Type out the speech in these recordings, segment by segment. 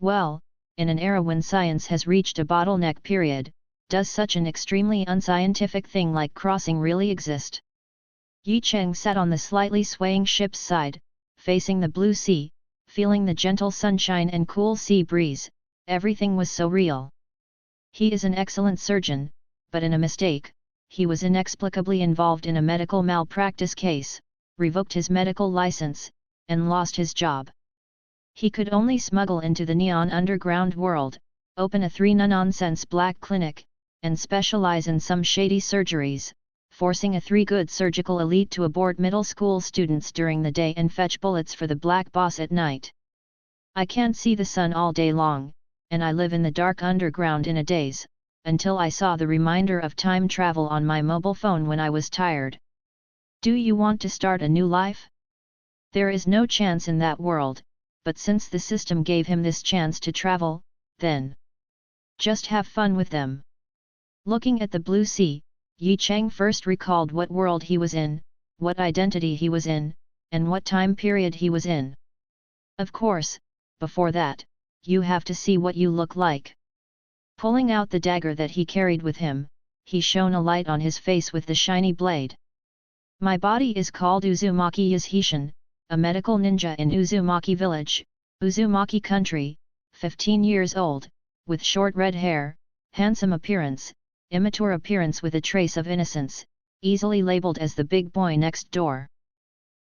Well, in an era when science has reached a bottleneck period, does such an extremely unscientific thing like crossing really exist? Yi Cheng sat on the slightly swaying ship's side, facing the blue sea, feeling the gentle sunshine and cool sea breeze. Everything was so real. He is an excellent surgeon, but in a mistake, he was inexplicably involved in a medical malpractice case, revoked his medical license, and lost his job. He could only smuggle into the neon underground world, open a 3-no-nonsense black clinic, and specialize in some shady surgeries, forcing a 3-good surgical elite to abort middle school students during the day and fetch bullets for the black boss at night. I can't see the sun all day long, and I live in the dark underground in a daze, until I saw the reminder of time travel on my mobile phone when I was tired. Do you want to start a new life? There is no chance in that world, but since the system gave him this chance to travel, then just have fun with them. Looking at the blue sea, Yi Cheng first recalled what world he was in, what identity he was in, and what time period he was in. Of course, before that, you have to see what you look like. Pulling out the dagger that he carried with him, he shone a light on his face with the shiny blade. My body is called Uzumaki Yuzhishin, a medical ninja in Uzumaki village, Uzumaki country, 15 years old, with short red hair, handsome appearance, immature appearance with a trace of innocence, easily labeled as the big boy next door.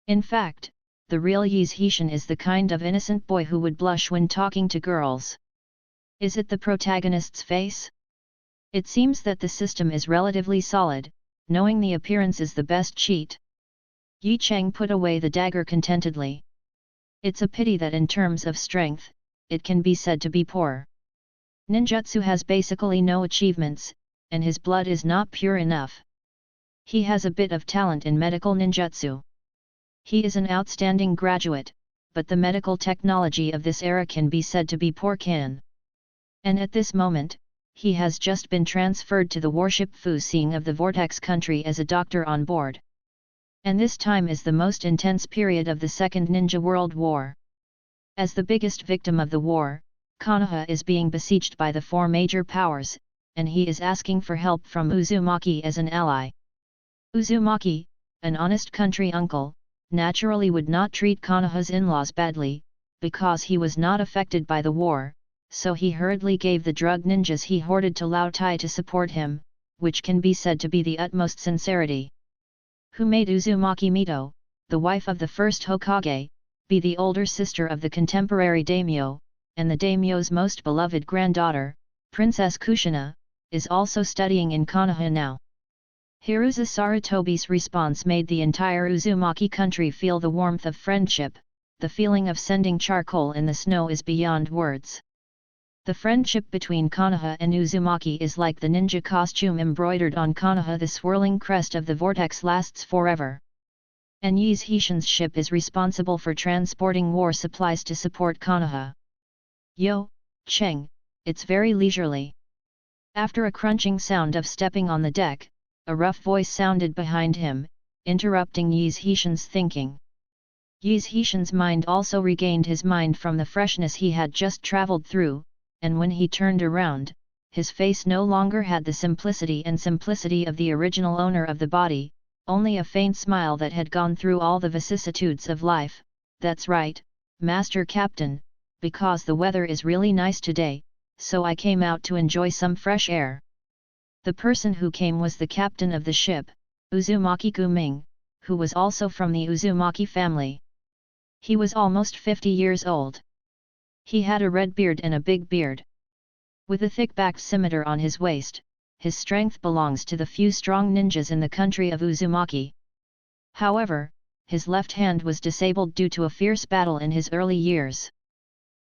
In fact, the real Yuzhishin is the kind of innocent boy who would blush when talking to girls. Is it the protagonist's face? It seems that the system is relatively solid, knowing the appearance is the best cheat. Yi Cheng put away the dagger contentedly. It's a pity that in terms of strength, it can be said to be poor. Ninjutsu has basically no achievements, and his blood is not pure enough. He has a bit of talent in medical ninjutsu. He is an outstanding graduate, but the medical technology of this era can be said to be poor can. And at this moment, he has just been transferred to the warship Fu-Sing of the Vortex country as a doctor on board. And this time is the most intense period of the Second Ninja World War. As the biggest victim of the war, Konoha is being besieged by the 4 major powers, and he is asking for help from Uzumaki as an ally. Uzumaki, an honest country uncle, naturally would not treat Konoha's in-laws badly, because he was not affected by the war, so he hurriedly gave the drug ninjas he hoarded to Lao Tai to support him, which can be said to be the utmost sincerity. Who made Uzumaki Mito, the wife of the first Hokage, be the older sister of the contemporary daimyo, and the daimyo's most beloved granddaughter, Princess Kushina, is also studying in Konoha now. Hiruza Sarutobi's response made the entire Uzumaki country feel the warmth of friendship. The feeling of sending charcoal in the snow is beyond words. The friendship between Konoha and Uzumaki is like the ninja costume embroidered on Konoha. The swirling crest of the vortex lasts forever. And Yuzhishin's ship is responsible for transporting war supplies to support Konoha. Yo, Cheng, it's very leisurely. After a crunching sound of stepping on the deck, a rough voice sounded behind him, interrupting Yuzhishin's thinking. Yuzhishin's mind also regained his mind from the freshness he had just traveled through, and when he turned around, his face no longer had the simplicity of the original owner of the body, only a faint smile that had gone through all the vicissitudes of life. That's right, Master Captain, because the weather is really nice today, so I came out to enjoy some fresh air. The person who came was the captain of the ship, Uzumaki Guming, who was also from the Uzumaki family. He was almost 50 years old. He had a red beard and a big beard. With a thick-backed scimitar on his waist, his strength belongs to the few strong ninjas in the country of Uzumaki. However, his left hand was disabled due to a fierce battle in his early years.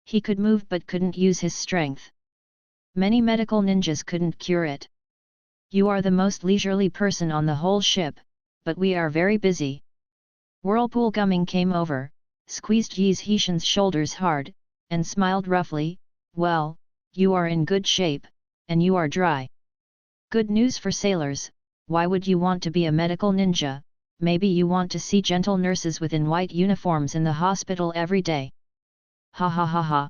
He could move but couldn't use his strength. Many medical ninjas couldn't cure it. You are the most leisurely person on the whole ship, but we are very busy. Whirlpool Gumming came over, squeezed Yuzhishin's shoulders hard, and smiled roughly. Well, you are in good shape, and you are dry. Good news for sailors. Why would you want to be a medical ninja? Maybe you want to see gentle nurses within white uniforms in the hospital every day. Ha ha ha ha.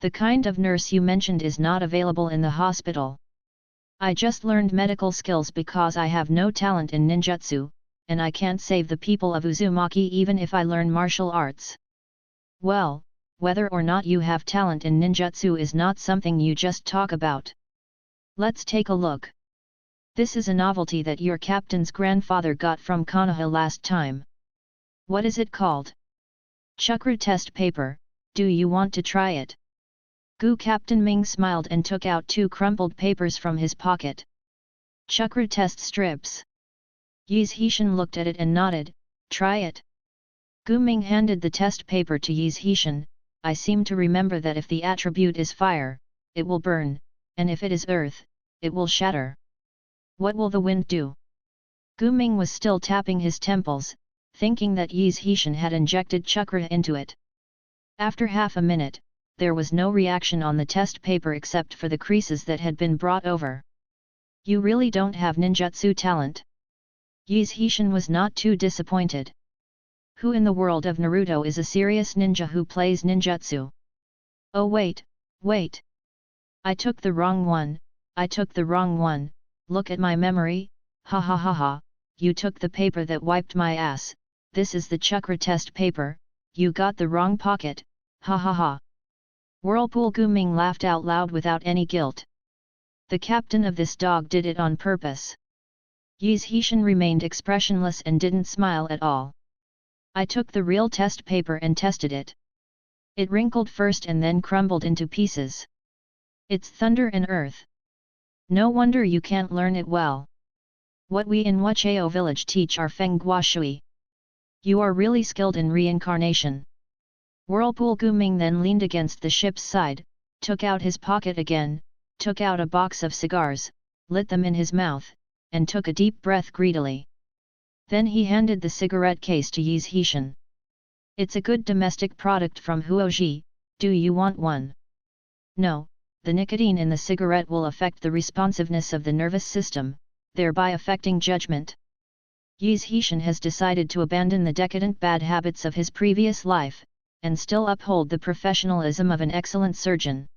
The kind of nurse you mentioned is not available in the hospital. I just learned medical skills because I have no talent in ninjutsu, and I can't save the people of Uzumaki even if I learn martial arts. Well, whether or not you have talent in ninjutsu is not something you just talk about. Let's take a look. This is a novelty that your captain's grandfather got from Konoha last time. What is it called? Chakra test paper. Do you want to try it? Captain Ming smiled and took out 2 crumpled papers from his pocket. Chakra test strips. Yi's Hishin looked at it and nodded. Try it. Gu Ming handed the test paper to Yi's Hishin. I seem to remember that if the attribute is fire, it will burn, and if it is earth, it will shatter. What will the wind do? Gu Ming was still tapping his temples, thinking that Yi's Hishin had injected chakra into it. After half a minute, there was no reaction on the test paper except for the creases that had been brought over. You really don't have ninjutsu talent? Yi's Hishin was not too disappointed. Who in the world of Naruto is a serious ninja who plays ninjutsu? Oh wait. I took the wrong one, look at my memory, ha ha ha ha, you took the paper that wiped my ass, this is the chakra test paper, you got the wrong pocket, ha ha ha. Whirlpool Gu Ming laughed out loud without any guilt. The captain of this dog did it on purpose. Yi's Hishin remained expressionless and didn't smile at all. I took the real test paper and tested it. It wrinkled first and then crumbled into pieces. It's thunder and earth. No wonder you can't learn it well. What we in Wachao village teach are Feng Gua Shui. You are really skilled in reincarnation. Whirlpool Gu Ming then leaned against the ship's side, took out his pocket again, took out a box of cigars, lit them in his mouth, and took a deep breath greedily. Then he handed the cigarette case to Yi's Hishin. It's a good domestic product from Huoji, do you want one? No, the nicotine in the cigarette will affect the responsiveness of the nervous system, thereby affecting judgment. Yi's Hishin has decided to abandon the decadent bad habits of his previous life, and still uphold the professionalism of an excellent surgeon.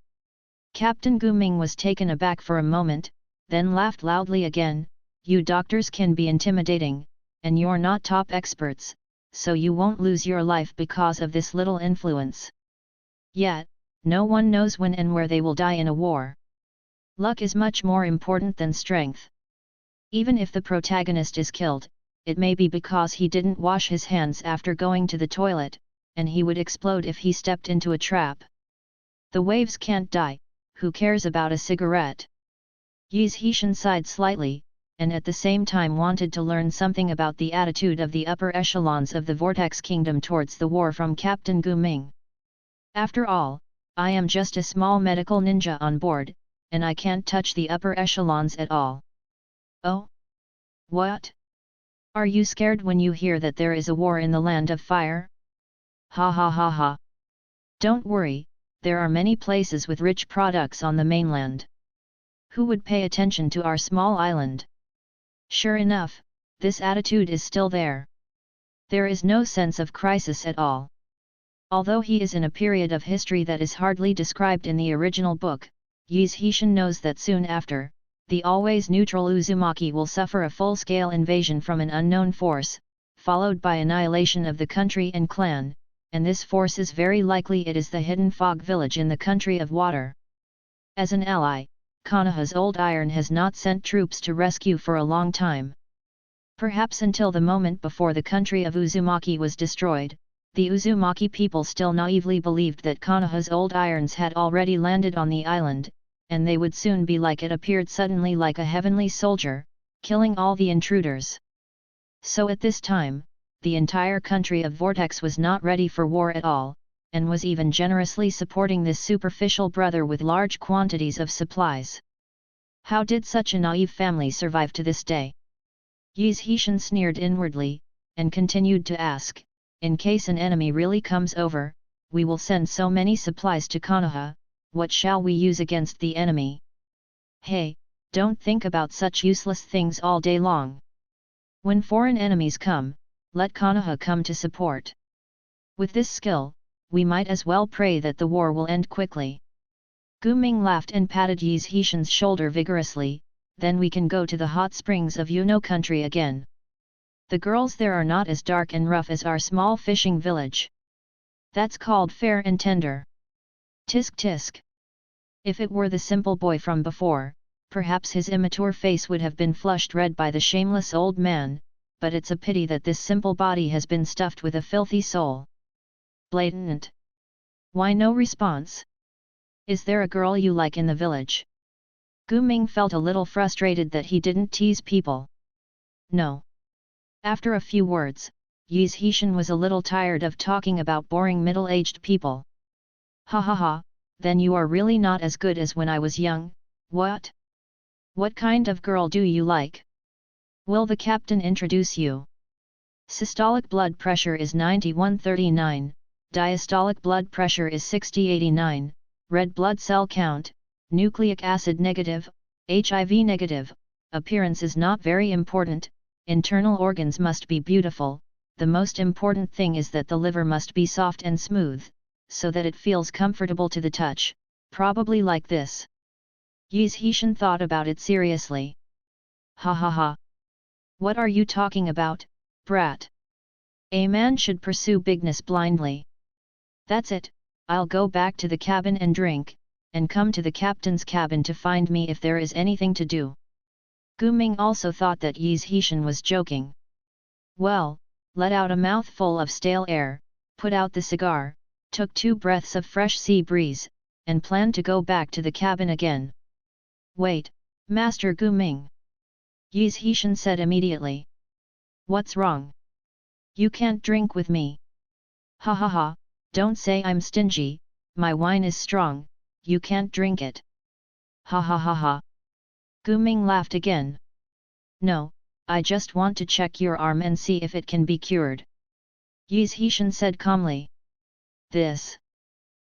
Captain Gu Ming was taken aback for a moment, then laughed loudly again. You doctors can be intimidating, and you're not top experts, so you won't lose your life because of this little influence. Yet, no one knows when and where they will die in a war. Luck is much more important than strength. Even if the protagonist is killed, it may be because he didn't wash his hands after going to the toilet, and he would explode if he stepped into a trap. The waves can't die, who cares about a cigarette? Yi's Hishin sighed slightly, and at the same time wanted to learn something about the attitude of the upper echelons of the Vortex Kingdom towards the war from Captain Gu Ming. After all, I am just a small medical ninja on board, and I can't touch the upper echelons at all. Oh? What? Are you scared when you hear that there is a war in the land of fire? Ha ha ha ha. Don't worry, there are many places with rich products on the mainland. Who would pay attention to our small island? Sure enough, this attitude is still there. There is no sense of crisis at all. Although he is in a period of history that is hardly described in the original book, Yi's Hishin knows that soon after, the always neutral Uzumaki will suffer a full-scale invasion from an unknown force, followed by annihilation of the country and clan, and this force is very likely it is the hidden fog village in the country of water. As an ally, Konoha's old iron has not sent troops to rescue for a long time. Perhaps until the moment before the country of Uzumaki was destroyed, the Uzumaki people still naively believed that Konoha's old irons had already landed on the island, and they would soon be like it appeared suddenly like a heavenly soldier, killing all the intruders. So at this time, the entire country of Vortex was not ready for war at all, and was even generously supporting this superficial brother with large quantities of supplies. How did such a naive family survive to this day? Yi's Hishin sneered inwardly, and continued to ask, in case an enemy really comes over, we will send so many supplies to Konoha, what shall we use against the enemy? Hey, don't think about such useless things all day long. When foreign enemies come, let Konoha come to support. With this skill, we might as well pray that the war will end quickly. Gu Ming laughed and patted Yi Zhishan's shoulder vigorously, then we can go to the hot springs of Yuno country again. The girls there are not as dark and rough as our small fishing village. That's called fair and tender. Tisk tisk. If it were the simple boy from before, perhaps his immature face would have been flushed red by the shameless old man, but it's a pity that this simple body has been stuffed with a filthy soul. Blatant. Why no response? Is there a girl you like in the village? Gu Ming felt a little frustrated that he didn't tease people. No. After a few words, Yi Zhishan was a little tired of talking about boring middle-aged people. Ha ha ha, then you are really not as good as when I was young, what? What kind of girl do you like? Will the captain introduce you? Systolic blood pressure is 91/39, diastolic blood pressure is 60/89, red blood cell count, nucleic acid negative, HIV negative, appearance is not very important, internal organs must be beautiful, the most important thing is that the liver must be soft and smooth, so that it feels comfortable to the touch, probably like this. Yi Zhishan thought about it seriously. Ha ha ha. What are you talking about, brat? A man should pursue bigness blindly. That's it, I'll go back to the cabin and drink, and come to the captain's cabin to find me if there is anything to do. Gu Ming also thought that Yi Zhishan was joking. Well, let out a mouthful of stale air, put out the cigar, took 2 breaths of fresh sea breeze, and planned to go back to the cabin again. Wait, Master Gu Ming. Yi Zhishan said immediately. What's wrong? You can't drink with me. Ha ha ha, don't say I'm stingy, my wine is strong, you can't drink it. Ha ha ha ha. Gu Ming laughed again. No, I just want to check your arm and see if it can be cured. Yi Zhishan said calmly. This.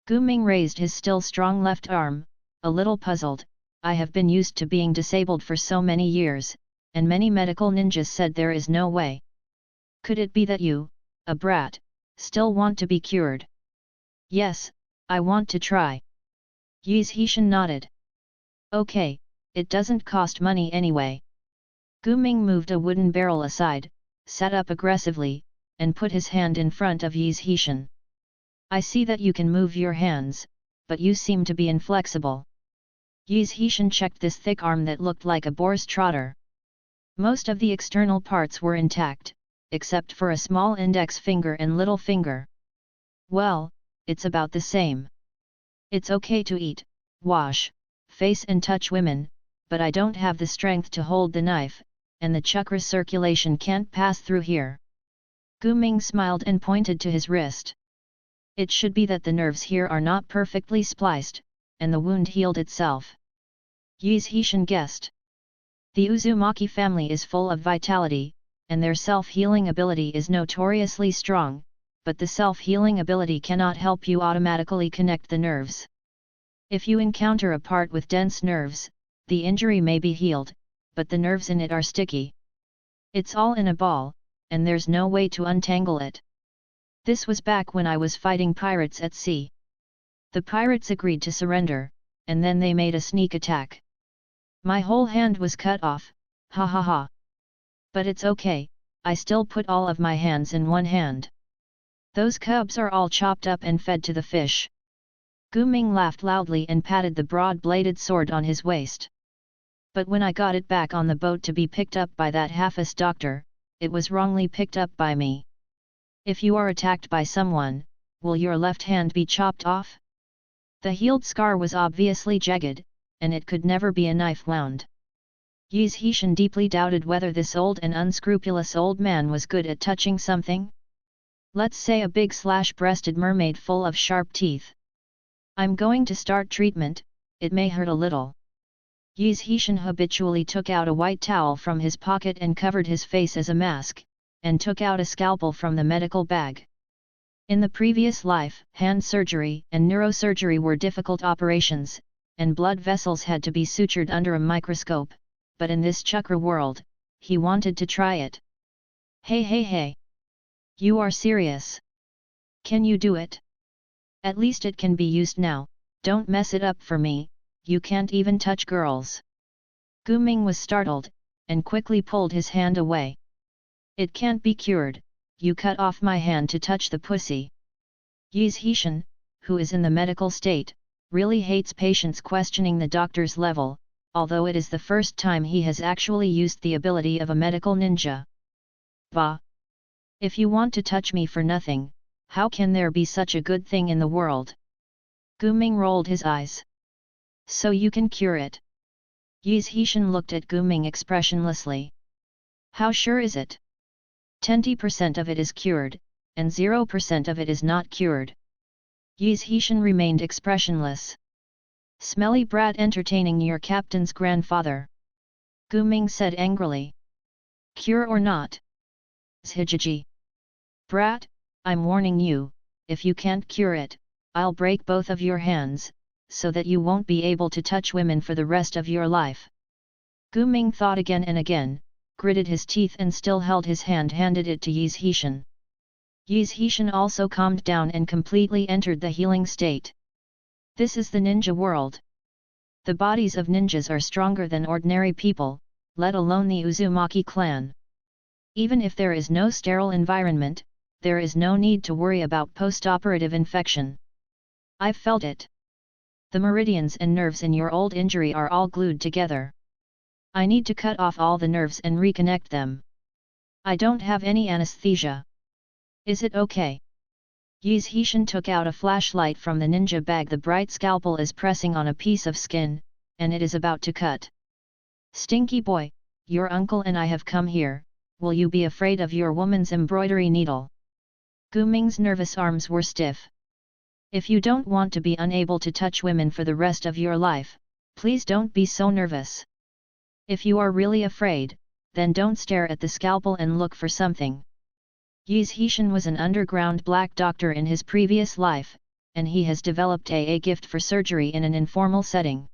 Gu Ming raised his still strong left arm, a little puzzled. I have been used to being disabled for so many years, and many medical ninjas said there is no way. Could it be that you, a brat, still want to be cured? Yes, I want to try. Yi Zhishan nodded. Okay, it doesn't cost money anyway. Gu Ming moved a wooden barrel aside, sat up aggressively, and put his hand in front of Yi Zhishan. I see that you can move your hands, but you seem to be inflexible. Yi Zhishan checked this thick arm that looked like a boar's trotter. Most of the external parts were intact, except for a small index finger and little finger. Well, it's about the same. It's okay to eat, wash, face and touch women, but I don't have the strength to hold the knife, and the chakra circulation can't pass through here. Gu Ming smiled and pointed to his wrist. It should be that the nerves here are not perfectly spliced, and the wound healed itself. Yi Zhishan guessed. The Uzumaki family is full of vitality, and their self-healing ability is notoriously strong, but the self-healing ability cannot help you automatically connect the nerves. If you encounter a part with dense nerves, the injury may be healed, but the nerves in it are sticky. It's all in a ball, and there's no way to untangle it. This was back when I was fighting pirates at sea. The pirates agreed to surrender, and then they made a sneak attack. My whole hand was cut off, ha ha ha. But it's okay, I still put all of my hands in one hand. Those cubs are all chopped up and fed to the fish. Gu Ming laughed loudly and patted the broad-bladed sword on his waist. But when I got it back on the boat to be picked up by that half-ass doctor, it was wrongly picked up by me. If you are attacked by someone, will your left hand be chopped off? The healed scar was obviously jagged, and it could never be a knife wound. Yi Zhishan deeply doubted whether this old and unscrupulous old man was good at touching something. Let's say a big slash-breasted mermaid full of sharp teeth. I'm going to start treatment, it may hurt a little. Yi Zhishan habitually took out a white towel from his pocket and covered his face as a mask, and took out a scalpel from the medical bag. In the previous life, hand surgery and neurosurgery were difficult operations, and blood vessels had to be sutured under a microscope, but in this chakra world, he wanted to try it. Hey hey hey! You are serious? Can you do it? At least it can be used now, Don't mess it up for me, you can't even touch girls. Guming was startled, and quickly pulled his hand away. It can't be cured, you cut off my hand to touch the pussy. Yi Zhishan, who is in the medical state, really hates patients questioning the doctor's level, although it is the first time he has actually used the ability of a medical ninja. Bah! If you want to touch me for nothing, how can there be such a good thing in the world? Guming rolled his eyes. So you can cure it. Yi Zhishan looked at Guming expressionlessly. How sure is it? 20% of it is cured, and 0% of it is not cured. Yi Zhishan remained expressionless. Smelly brat entertaining your captain's grandfather. Guming said angrily. Cure or not? Zhijiji. Brat, I'm warning you, if you can't cure it, I'll break both of your hands, so that you won't be able to touch women for the rest of your life. Guming thought again and again, gritted his teeth and still held his hand, handed it to Yi Zhishan. Yi Zhishan also calmed down and completely entered the healing state. This is the ninja world. The bodies of ninjas are stronger than ordinary people, let alone the Uzumaki clan. Even if there is no sterile environment, there is no need to worry about post-operative infection. I've felt it. The meridians and nerves in your old injury are all glued together. I need to cut off all the nerves and reconnect them. I don't have any anesthesia. Is it okay? Yi Zhishan took out a flashlight from the ninja bag. The bright scalpel is pressing on a piece of skin, and it is about to cut. Stinky boy, your uncle and I have come here, will you be afraid of your woman's embroidery needle? Guming's nervous arms were stiff. If you don't want to be unable to touch women for the rest of your life, please don't be so nervous. If you are really afraid, then don't stare at the scalpel and look for something. Yi Zhishan was an underground black doctor in his previous life, and he has developed a gift for surgery in an informal setting.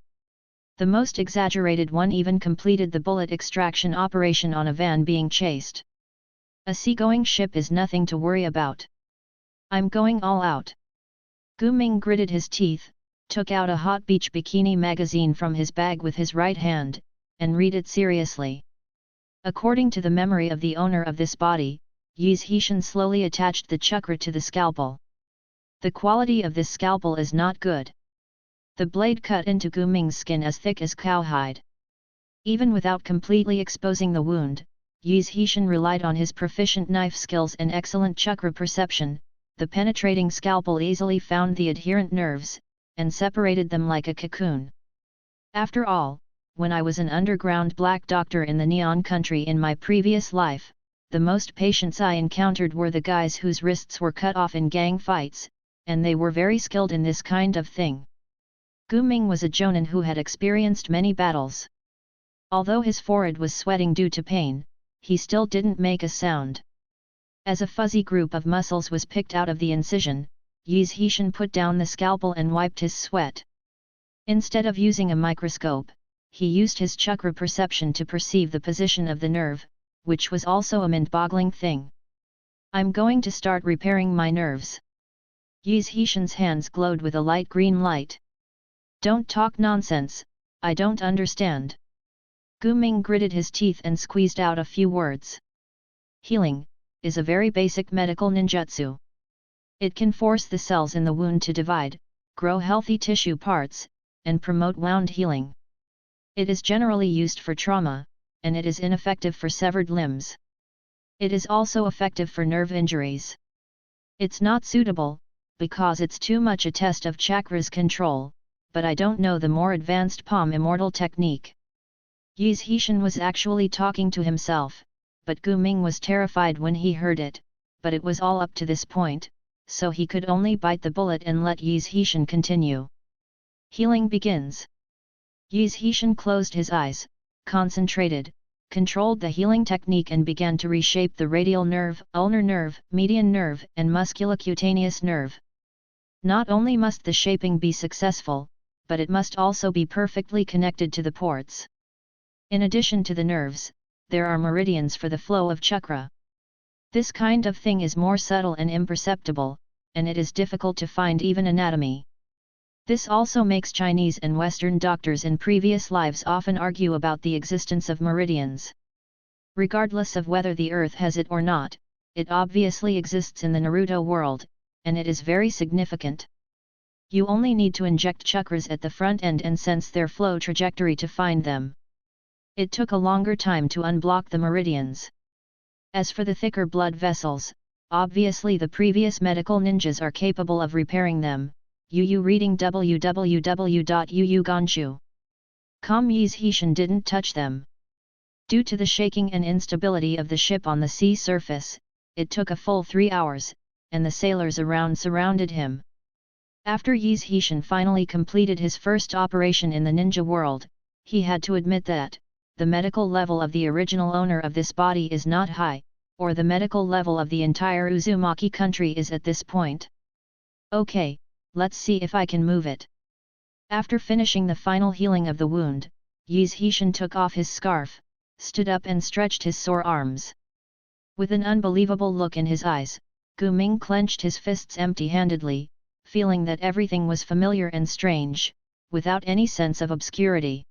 The most exaggerated one even completed the bullet extraction operation on a van being chased. A seagoing ship is nothing to worry about. I'm going all out. Guming gritted his teeth, took out a hot beach bikini magazine from his bag with his right hand, and read it seriously. According to the memory of the owner of this body, Yi Zhishan slowly attached the chakra to the scalpel. The quality of this scalpel is not good. The blade cut into Guming's skin as thick as cowhide. Even without completely exposing the wound, Yi Zhishan relied on his proficient knife skills and excellent chakra perception. The penetrating scalpel easily found the adherent nerves, and separated them like a cocoon. After all, when I was an underground black doctor in the Neon Country in my previous life, the most patients I encountered were the guys whose wrists were cut off in gang fights, and they were very skilled in this kind of thing. Guming was a jonin who had experienced many battles. Although his forehead was sweating due to pain, he still didn't make a sound. As a fuzzy group of muscles was picked out of the incision, Yi Zhishan put down the scalpel and wiped his sweat. Instead of using a microscope, he used his chakra perception to perceive the position of the nerve, which was also a mind-boggling thing. I'm going to start repairing my nerves. Yi Zhishan's hands glowed with a light green light. Don't talk nonsense, I don't understand. Guming gritted his teeth and squeezed out a few words. Healing is a very basic medical ninjutsu. It can force the cells in the wound to divide, grow healthy tissue parts, and promote wound healing. It is generally used for trauma, and it is ineffective for severed limbs. It is also effective for nerve injuries. It's not suitable, because it's too much a test of chakras control, but I don't know the more advanced palm immortal technique. Yi Zhishan was actually talking to himself, but Guming was terrified when he heard it, but it was all up to this point, so he could only bite the bullet and let Yi Zhishan continue. Healing begins. Yi Zhishan closed his eyes, concentrated, controlled the healing technique and began to reshape the radial nerve, ulnar nerve, median nerve and musculocutaneous nerve. Not only must the shaping be successful, but it must also be perfectly connected to the ports. In addition to the nerves, there are meridians for the flow of chakra. This kind of thing is more subtle and imperceptible, and it is difficult to find even anatomy. This also makes Chinese and Western doctors in previous lives often argue about the existence of meridians. Regardless of whether the Earth has it or not, it obviously exists in the Naruto world, and it is very significant. You only need to inject chakras at the front end and sense their flow trajectory to find them. It took a longer time to unblock the meridians. As for the thicker blood vessels, obviously the previous medical ninjas are capable of repairing them. Yu reading www.yuuganshu.com. Yi's Hishin didn't touch them. Due to the shaking and instability of the ship on the sea surface, it took a full 3 hours, and the sailors around surrounded him. After Yi's Hishin finally completed his first operation in the ninja world, he had to admit that the medical level of the original owner of this body is not high, or the medical level of the entire Uzumaki country is at this point. Okay, let's see if I can move it. After finishing the final healing of the wound, Yi's Hishin took off his scarf, stood up and stretched his sore arms. With an unbelievable look in his eyes, Gu Ming clenched his fists empty-handedly, feeling that everything was familiar and strange, without any sense of obscurity.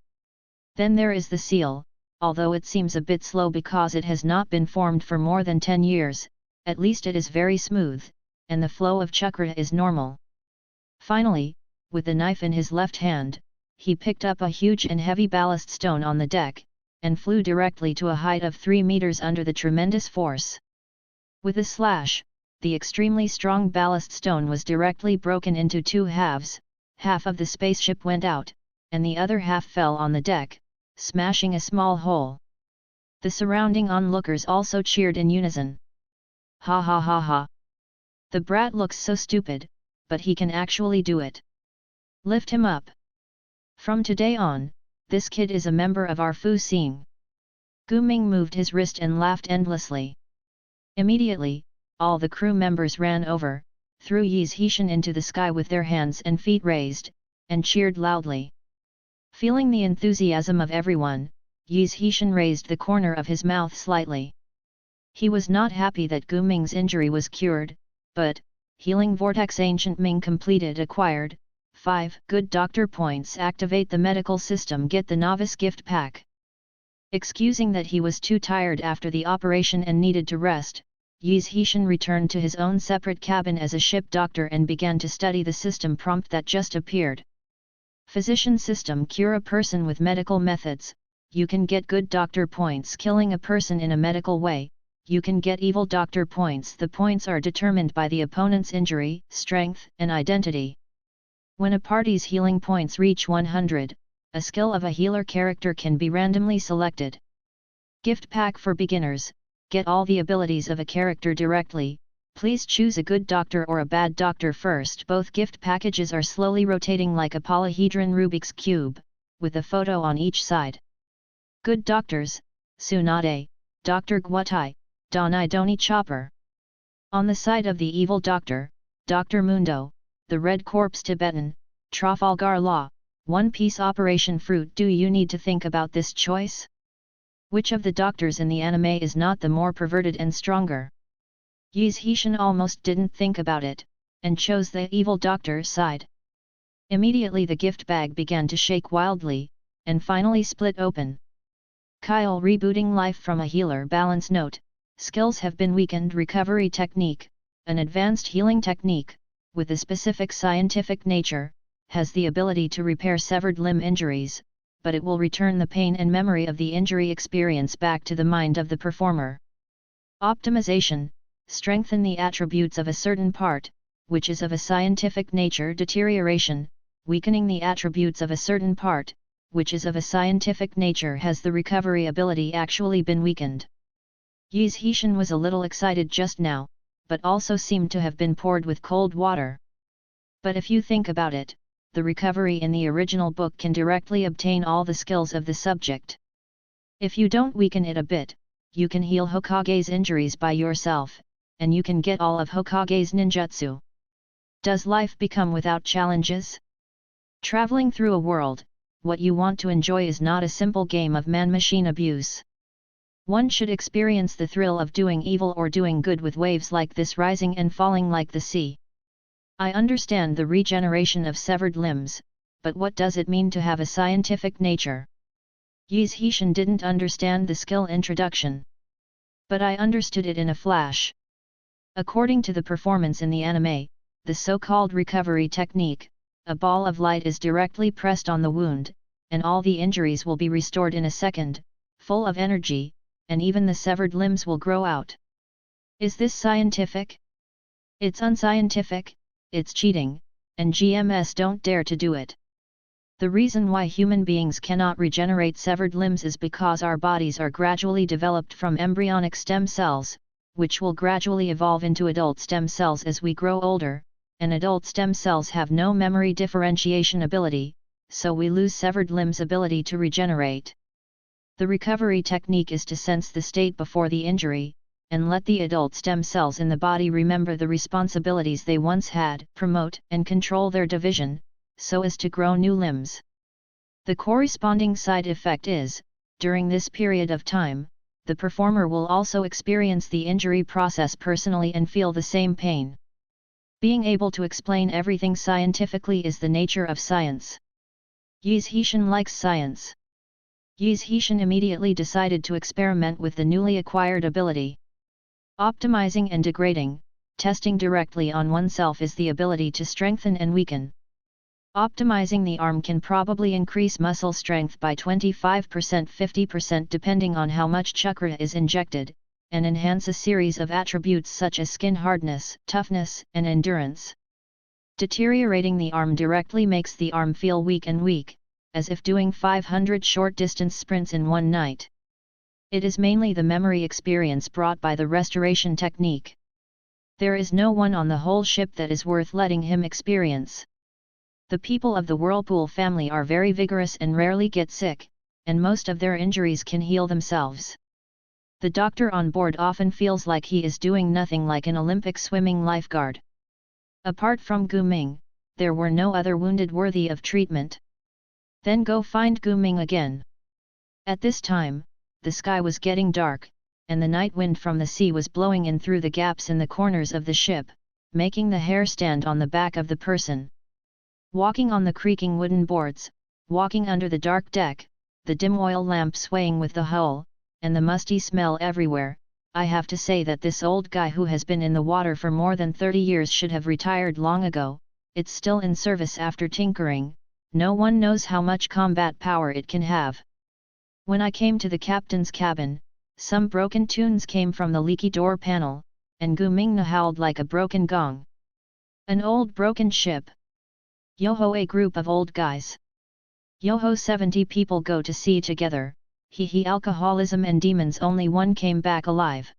Then there is the seal, although it seems a bit slow because it has not been formed for more than 10 years, at least it is very smooth, and the flow of chakra is normal. Finally, with the knife in his left hand, he picked up a huge and heavy ballast stone on the deck, and flew directly to a height of 3 meters under the tremendous force. With a slash, the extremely strong ballast stone was directly broken into 2 halves, half of the spaceship went out, and the other half fell on the deck, smashing a small hole. The surrounding onlookers also cheered in unison. Ha ha ha ha! The brat looks so stupid, but he can actually do it. Lift him up. From today on, this kid is a member of our Fu Xing. Gu Ming moved his wrist and laughed endlessly. Immediately, all the crew members ran over, threw Yi's Hishin into the sky with their hands and feet raised, and cheered loudly. Feeling the enthusiasm of everyone, Yi's Hishin raised the corner of his mouth slightly. He was not happy that Gu Ming's injury was cured, but, Healing Vortex Ancient Ming completed acquired, 5 good doctor points. Activate the medical system. Get the novice gift pack. Excusing that he was too tired after the operation and needed to rest, Yi's Hishin returned to his own separate cabin as a ship doctor and began to study the system prompt that just appeared. Physician system. Cure a person with medical methods. You can get good doctor points. Killing a person in a medical way. You can get evil doctor points. The points are determined by the opponent's injury, strength, and identity. When a party's healing points reach 100, a skill of a healer character can be randomly selected. Gift pack for beginners. Get all the abilities of a character directly. Please choose a good doctor or a bad doctor first. Both gift packages are slowly rotating like a polyhedron Rubik's Cube, with a photo on each side. Good doctors, Tsunade, Dr. Guatai, Donai Doni Chopper. On the side of the evil doctor, Dr. Mundo, the Red Corpse Tibetan, Trafalgar Law, One Piece Operation Fruit. Do you need to think about this choice? Which of the doctors in the anime is not the more perverted and stronger? Yi's Hishin almost didn't think about it, and chose the evil doctor's side. Immediately the gift bag began to shake wildly, and finally split open. Kyle rebooting life from a healer. Balance note, skills have been weakened. Recovery technique, an advanced healing technique, with a specific scientific nature, has the ability to repair severed limb injuries, but it will return the pain and memory of the injury experience back to the mind of the performer. Optimization, strengthen the attributes of a certain part, which is of a scientific nature. Deterioration, weakening the attributes of a certain part, which is of a scientific nature. Has the recovery ability actually been weakened? Yi's Hishin was a little excited just now, but also seemed to have been poured with cold water. But if you think about it, the recovery in the original book can directly obtain all the skills of the subject. If you don't weaken it a bit, you can heal Hokage's injuries by yourself, and you can get all of Hokage's ninjutsu. Does life become without challenges? Traveling through a world, what you want to enjoy is not a simple game of man-machine abuse. One should experience the thrill of doing evil or doing good with waves like this rising and falling like the sea. I understand the regeneration of severed limbs, but what does it mean to have a scientific nature? Yi Zhishan didn't understand the skill introduction. But I understood it in a flash. According to the performance in the anime, the so-called recovery technique, a ball of light is directly pressed on the wound, and all the injuries will be restored in a second, full of energy, and even the severed limbs will grow out. Is this scientific? It's unscientific, it's cheating, and GMS don't dare to do it. The reason why human beings cannot regenerate severed limbs is because our bodies are gradually developed from embryonic stem cells, which will gradually evolve into adult stem cells as we grow older, and adult stem cells have no memory differentiation ability, so we lose severed limbs' ability to regenerate. The recovery technique is to sense the state before the injury, and let the adult stem cells in the body remember the responsibilities they once had, promote and control their division, so as to grow new limbs. The corresponding side effect is, during this period of time, the performer will also experience the injury process personally and feel the same pain. Being able to explain everything scientifically is the nature of science. Yi Zhishan likes science. Yi Zhishan immediately decided to experiment with the newly acquired ability. Optimizing and degrading, testing directly on oneself is the ability to strengthen and weaken. Optimizing the arm can probably increase muscle strength by 25% 50% depending on how much chakra is injected, and enhance a series of attributes such as skin hardness, toughness, and endurance. Deteriorating the arm directly makes the arm feel weak, as if doing 500 short-distance sprints in one night. It is mainly the memory experience brought by the restoration technique. There is no one on the whole ship that is worth letting him experience. The people of the Whirlpool family are very vigorous and rarely get sick, and most of their injuries can heal themselves. The doctor on board often feels like he is doing nothing, like an Olympic swimming lifeguard. Apart from Gu Ming, there were no other wounded worthy of treatment. Then go find Gu Ming again. At this time, the sky was getting dark, and the night wind from the sea was blowing in through the gaps in the corners of the ship, making the hair stand on the back of the person. Walking on the creaking wooden boards, walking under the dark deck, the dim oil lamp swaying with the hull, and the musty smell everywhere, I have to say that this old guy who has been in the water for more than 30 years should have retired long ago. It's still in service after tinkering. No one knows how much combat power it can have. When I came to the captain's cabin, some broken tunes came from the leaky door panel, and Gu Ming howled like a broken gong. An old broken ship. Yoho, a group of old guys. Yoho, 70 people go to sea together. He alcoholism and demons, only one came back alive.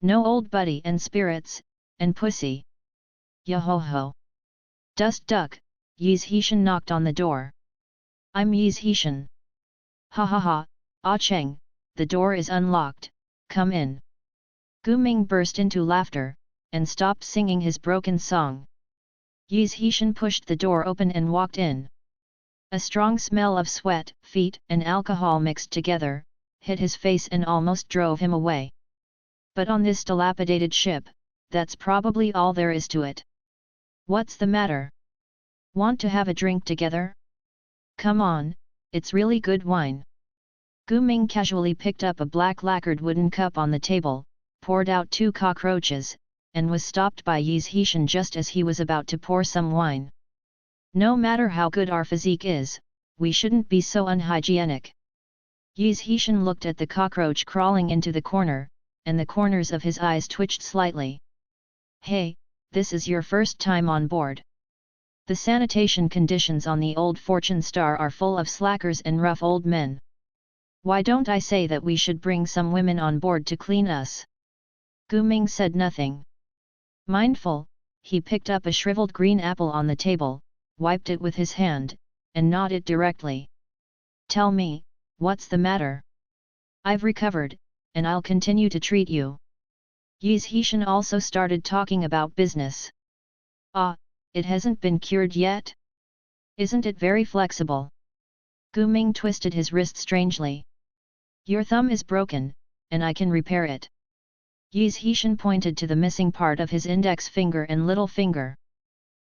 No old buddy and spirits, and pussy. Yoho ho. Dust duck. Yi Zhishan knocked on the door. I'm Yi Zhishan. Ha ha ha, Ah Cheng, the door is unlocked, come in. Gu Ming burst into laughter, and stopped singing his broken song. Yi Zhishan pushed the door open and walked in. A strong smell of sweat, feet, and alcohol mixed together, hit his face and almost drove him away. But on this dilapidated ship, that's probably all there is to it. What's the matter? Want to have a drink together? Come on, it's really good wine. Gu Ming casually picked up a black lacquered wooden cup on the table, poured out 2 cockroaches, and was stopped by Yi Zhishan just as he was about to pour some wine. No matter how good our physique is, we shouldn't be so unhygienic. Yi Zhishan looked at the cockroach crawling into the corner, and the corners of his eyes twitched slightly. Hey, this is your first time on board. The sanitation conditions on the old Fortune Star are full of slackers and rough old men. Why don't I say that we should bring some women on board to clean us? Gu Ming said nothing. Mindful, he picked up a shriveled green apple on the table, wiped it with his hand, and gnawed it directly. Tell me, what's the matter? I've recovered, and I'll continue to treat you. Yi Zhishan also started talking about business. Ah, it hasn't been cured yet? Isn't it very flexible? Gu Ming twisted his wrist strangely. Your thumb is broken, and I can repair it. Yi Zhishan pointed to the missing part of his index finger and little finger.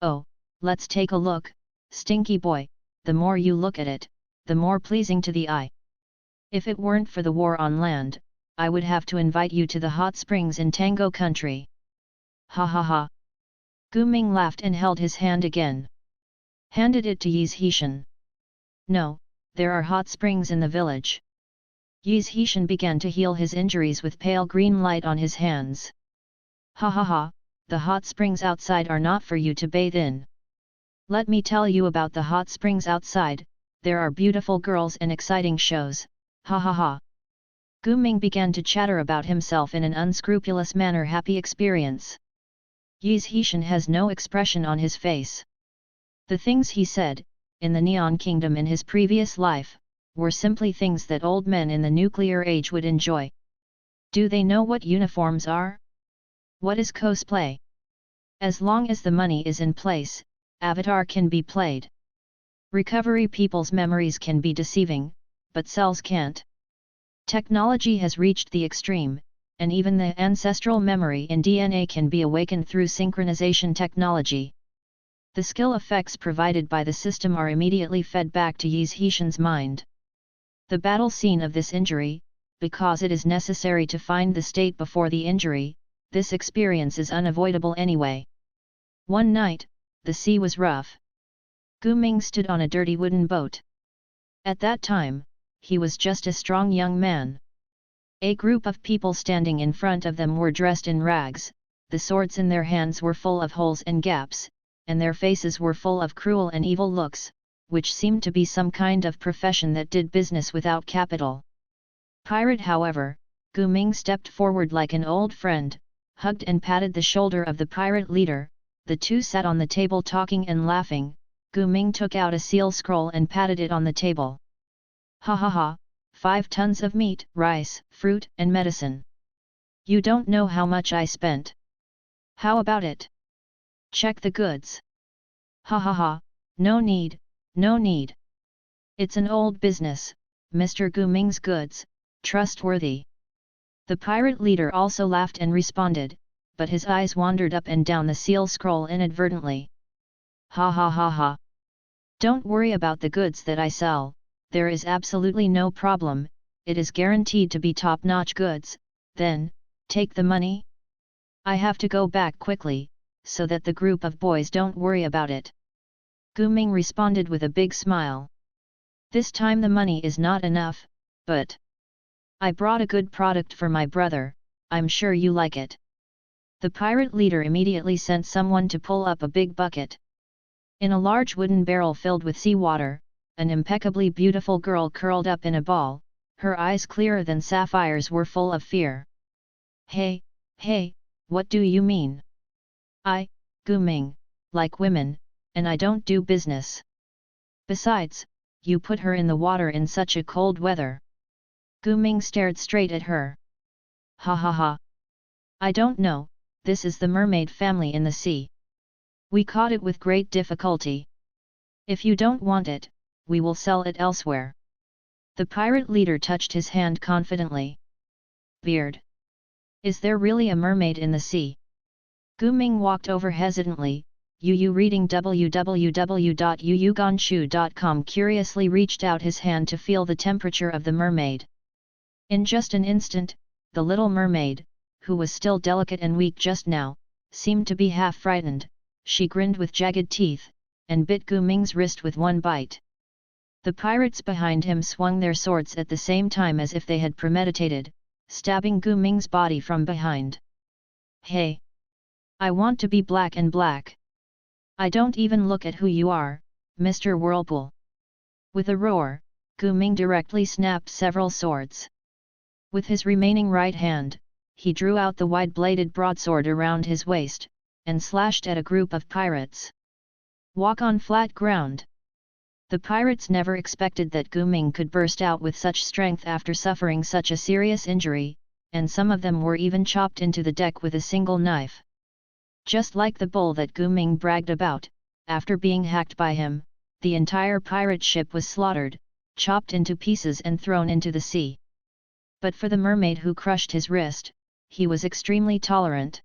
Oh, let's take a look, stinky boy, the more you look at it, the more pleasing to the eye. If it weren't for the war on land, I would have to invite you to the hot springs in Tango country. Ha ha ha. Gu Ming laughed and held his hand again. Handed it to Yi Zhishan. No, there are hot springs in the village. Yi Zhishan began to heal his injuries with pale green light on his hands. Ha ha ha, the hot springs outside are not for you to bathe in. Let me tell you about the hot springs outside, there are beautiful girls and exciting shows, ha ha ha. Gu Ming began to chatter about himself in an unscrupulous manner. Happy experience. Yi Zhishan has no expression on his face. The things he said, in the Neon Kingdom in his previous life, were simply things that old men in the nuclear age would enjoy. Do they know what uniforms are? What is cosplay? As long as the money is in place, Avatar can be played. Recovery people's memories can be deceiving, but cells can't. Technology has reached the extreme, and even the ancestral memory in DNA can be awakened through synchronization technology. The skill effects provided by the system are immediately fed back to Yi Zhishan's mind. The battle scene of this injury, because it is necessary to find the state before the injury, this experience is unavoidable anyway. One night, the sea was rough. Gu Ming stood on a dirty wooden boat. At that time, he was just a strong young man. A group of people standing in front of them were dressed in rags, the swords in their hands were full of holes and gaps, and their faces were full of cruel and evil looks, which seemed to be some kind of profession that did business without capital. Pirate, however, Gu Ming stepped forward like an old friend, hugged and patted the shoulder of the pirate leader. The two sat on the table talking and laughing. Gu Ming took out a seal scroll and patted it on the table. Ha ha ha, 5 tons of meat, rice, fruit, and medicine. You don't know how much I spent. How about it? Check the goods. Ha ha ha, no need, no need. It's an old business, Mr. Gu Ming's goods, trustworthy. The pirate leader also laughed and responded, but his eyes wandered up and down the seal scroll inadvertently. Ha ha ha ha. Don't worry about the goods that I sell, there is absolutely no problem, it is guaranteed to be top-notch goods. Then, take the money? I have to go back quickly, so that the group of boys don't worry about it. Gu Ming responded with a big smile. This time the money is not enough, but I brought a good product for my brother, I'm sure you like it. The pirate leader immediately sent someone to pull up a big bucket. In a large wooden barrel filled with seawater, an impeccably beautiful girl curled up in a ball, her eyes clearer than sapphires were full of fear. Hey, hey, what do you mean? I, Gu Ming, like women, and I don't do business. Besides, you put her in the water in such a cold weather. Gu Ming stared straight at her. Ha ha ha. I don't know, this is the mermaid family in the sea. We caught it with great difficulty. If you don't want it, we will sell it elsewhere. The pirate leader touched his hand confidently. Beard. Is there really a mermaid in the sea? Gu Ming walked over hesitantly. Yu reading www.yuyuganshu.com curiously reached out his hand to feel the temperature of the mermaid. In just an instant, the little mermaid, who was still delicate and weak just now, seemed to be half frightened. She grinned with jagged teeth, and bit Gu Ming's wrist with one bite. The pirates behind him swung their swords at the same time as if they had premeditated, stabbing Gu Ming's body from behind. Hey! I want to be black and black. I don't even look at who you are, Mr. Whirlpool. With a roar, Gu Ming directly snapped several swords. With his remaining right hand, he drew out the wide-bladed broadsword around his waist, and slashed at a group of pirates. Walk on flat ground. The pirates never expected that Gu Ming could burst out with such strength after suffering such a serious injury, and some of them were even chopped into the deck with a single knife. Just like the bull that Gu Ming bragged about, after being hacked by him, the entire pirate ship was slaughtered, chopped into pieces and thrown into the sea. But for the mermaid who crushed his wrist, he was extremely tolerant.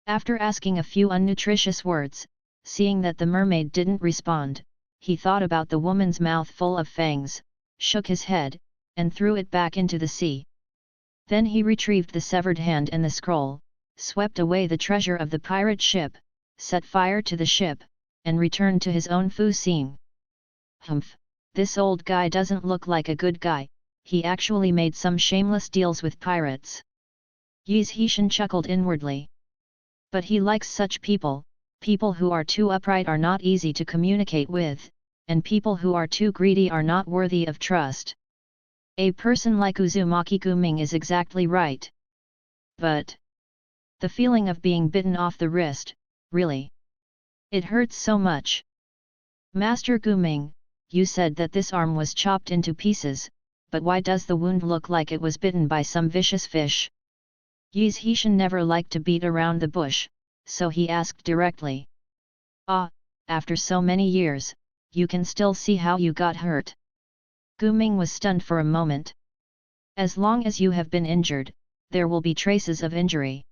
After asking a few unnutritious words, Seeing that the mermaid didn't respond, he thought about the woman's mouth full of fangs, shook his head, and threw it back into the sea. Then he retrieved the severed hand and the scroll, swept away the treasure of the pirate ship, set fire to the ship, and returned to his own Fu Xing. Humph, this old guy doesn't look like a good guy, he actually made some shameless deals with pirates. Yi Zhishan chuckled inwardly. But he likes such people. People who are too upright are not easy to communicate with, and people who are too greedy are not worthy of trust. A person like Uzumaki Guming is exactly right. But the feeling of being bitten off the wrist, really. It hurts so much. Master Guming, you said that this arm was chopped into pieces, but why does the wound look like it was bitten by some vicious fish? Yi Zhishan never liked to beat around the bush, so he asked directly. Ah, after so many years, you can still see how you got hurt. Guming was stunned for a moment. As long as you have been injured, there will be traces of injury.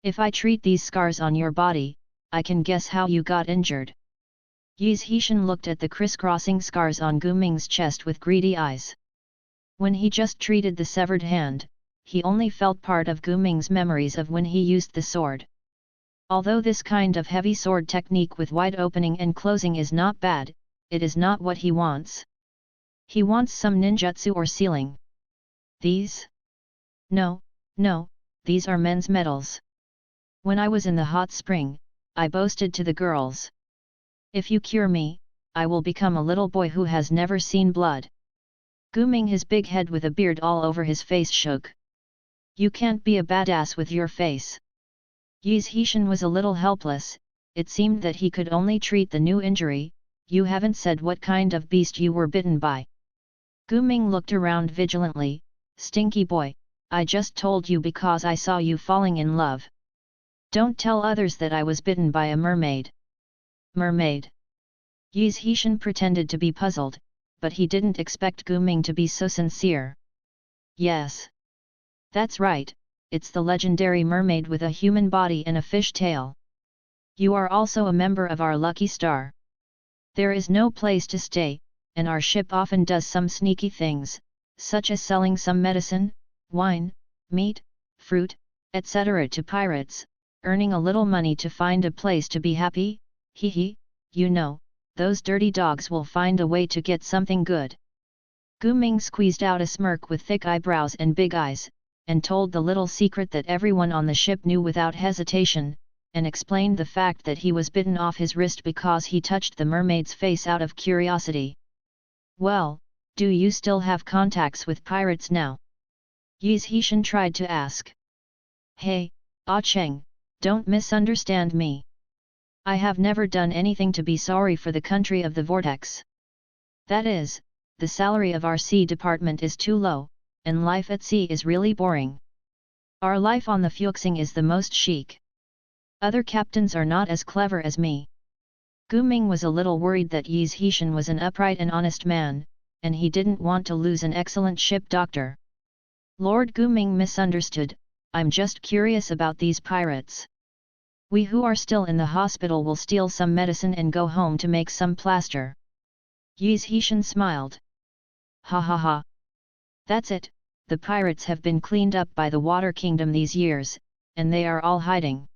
If I treat these scars on your body, I can guess how you got injured. Yi Zhishan looked at the crisscrossing scars on Guming's chest with greedy eyes. When he just treated the severed hand, he only felt part of Guming's memories of when he used the sword. Although this kind of heavy sword technique with wide opening and closing is not bad, it is not what he wants. He wants some ninjutsu or sealing. These? No, these are men's medals. When I was in the hot spring, I boasted to the girls. If you cure me, I will become a little boy who has never seen blood. Guming, his big head with a beard all over his face, shook. You can't be a badass with your face. Yi Zhishan was a little helpless. It seemed that he could only treat the new injury. You haven't said what kind of beast you were bitten by. Guming looked around vigilantly. Stinky boy, I just told you because I saw you falling in love. Don't tell others that I was bitten by a mermaid. Mermaid? Yi Zhishan pretended to be puzzled, but he didn't expect Guming to be so sincere. Yes. That's right, it's the legendary mermaid with a human body and a fish tail. You are also a member of our lucky star. There is no place to stay, and our ship often does some sneaky things, such as selling some medicine, wine, meat, fruit, etc. to pirates, earning a little money to find a place to be happy. Hee, you know, those dirty dogs will find a way to get something good. Guming squeezed out a smirk with thick eyebrows and big eyes, and told the little secret that everyone on the ship knew without hesitation, and explained the fact that he was bitten off his wrist because he touched the mermaid's face out of curiosity. Well, do you still have contacts with pirates now? Yi Zhishan tried to ask. Hey, Ah Cheng, don't misunderstand me. I have never done anything to be sorry for the country of the vortex. That is, the salary of our sea department is too low, and life at sea is really boring. Our life on the Fuxing is the most chic. Other captains are not as clever as me. Guming was a little worried that Yi Zhishan was an upright and honest man, and he didn't want to lose an excellent ship doctor. Lord Guming misunderstood, I'm just curious about these pirates. We who are still in the hospital will steal some medicine and go home to make some plaster. Yi Zhishan smiled. Ha ha ha. That's it, the pirates have been cleaned up by the Water Kingdom these years, and they are all hiding.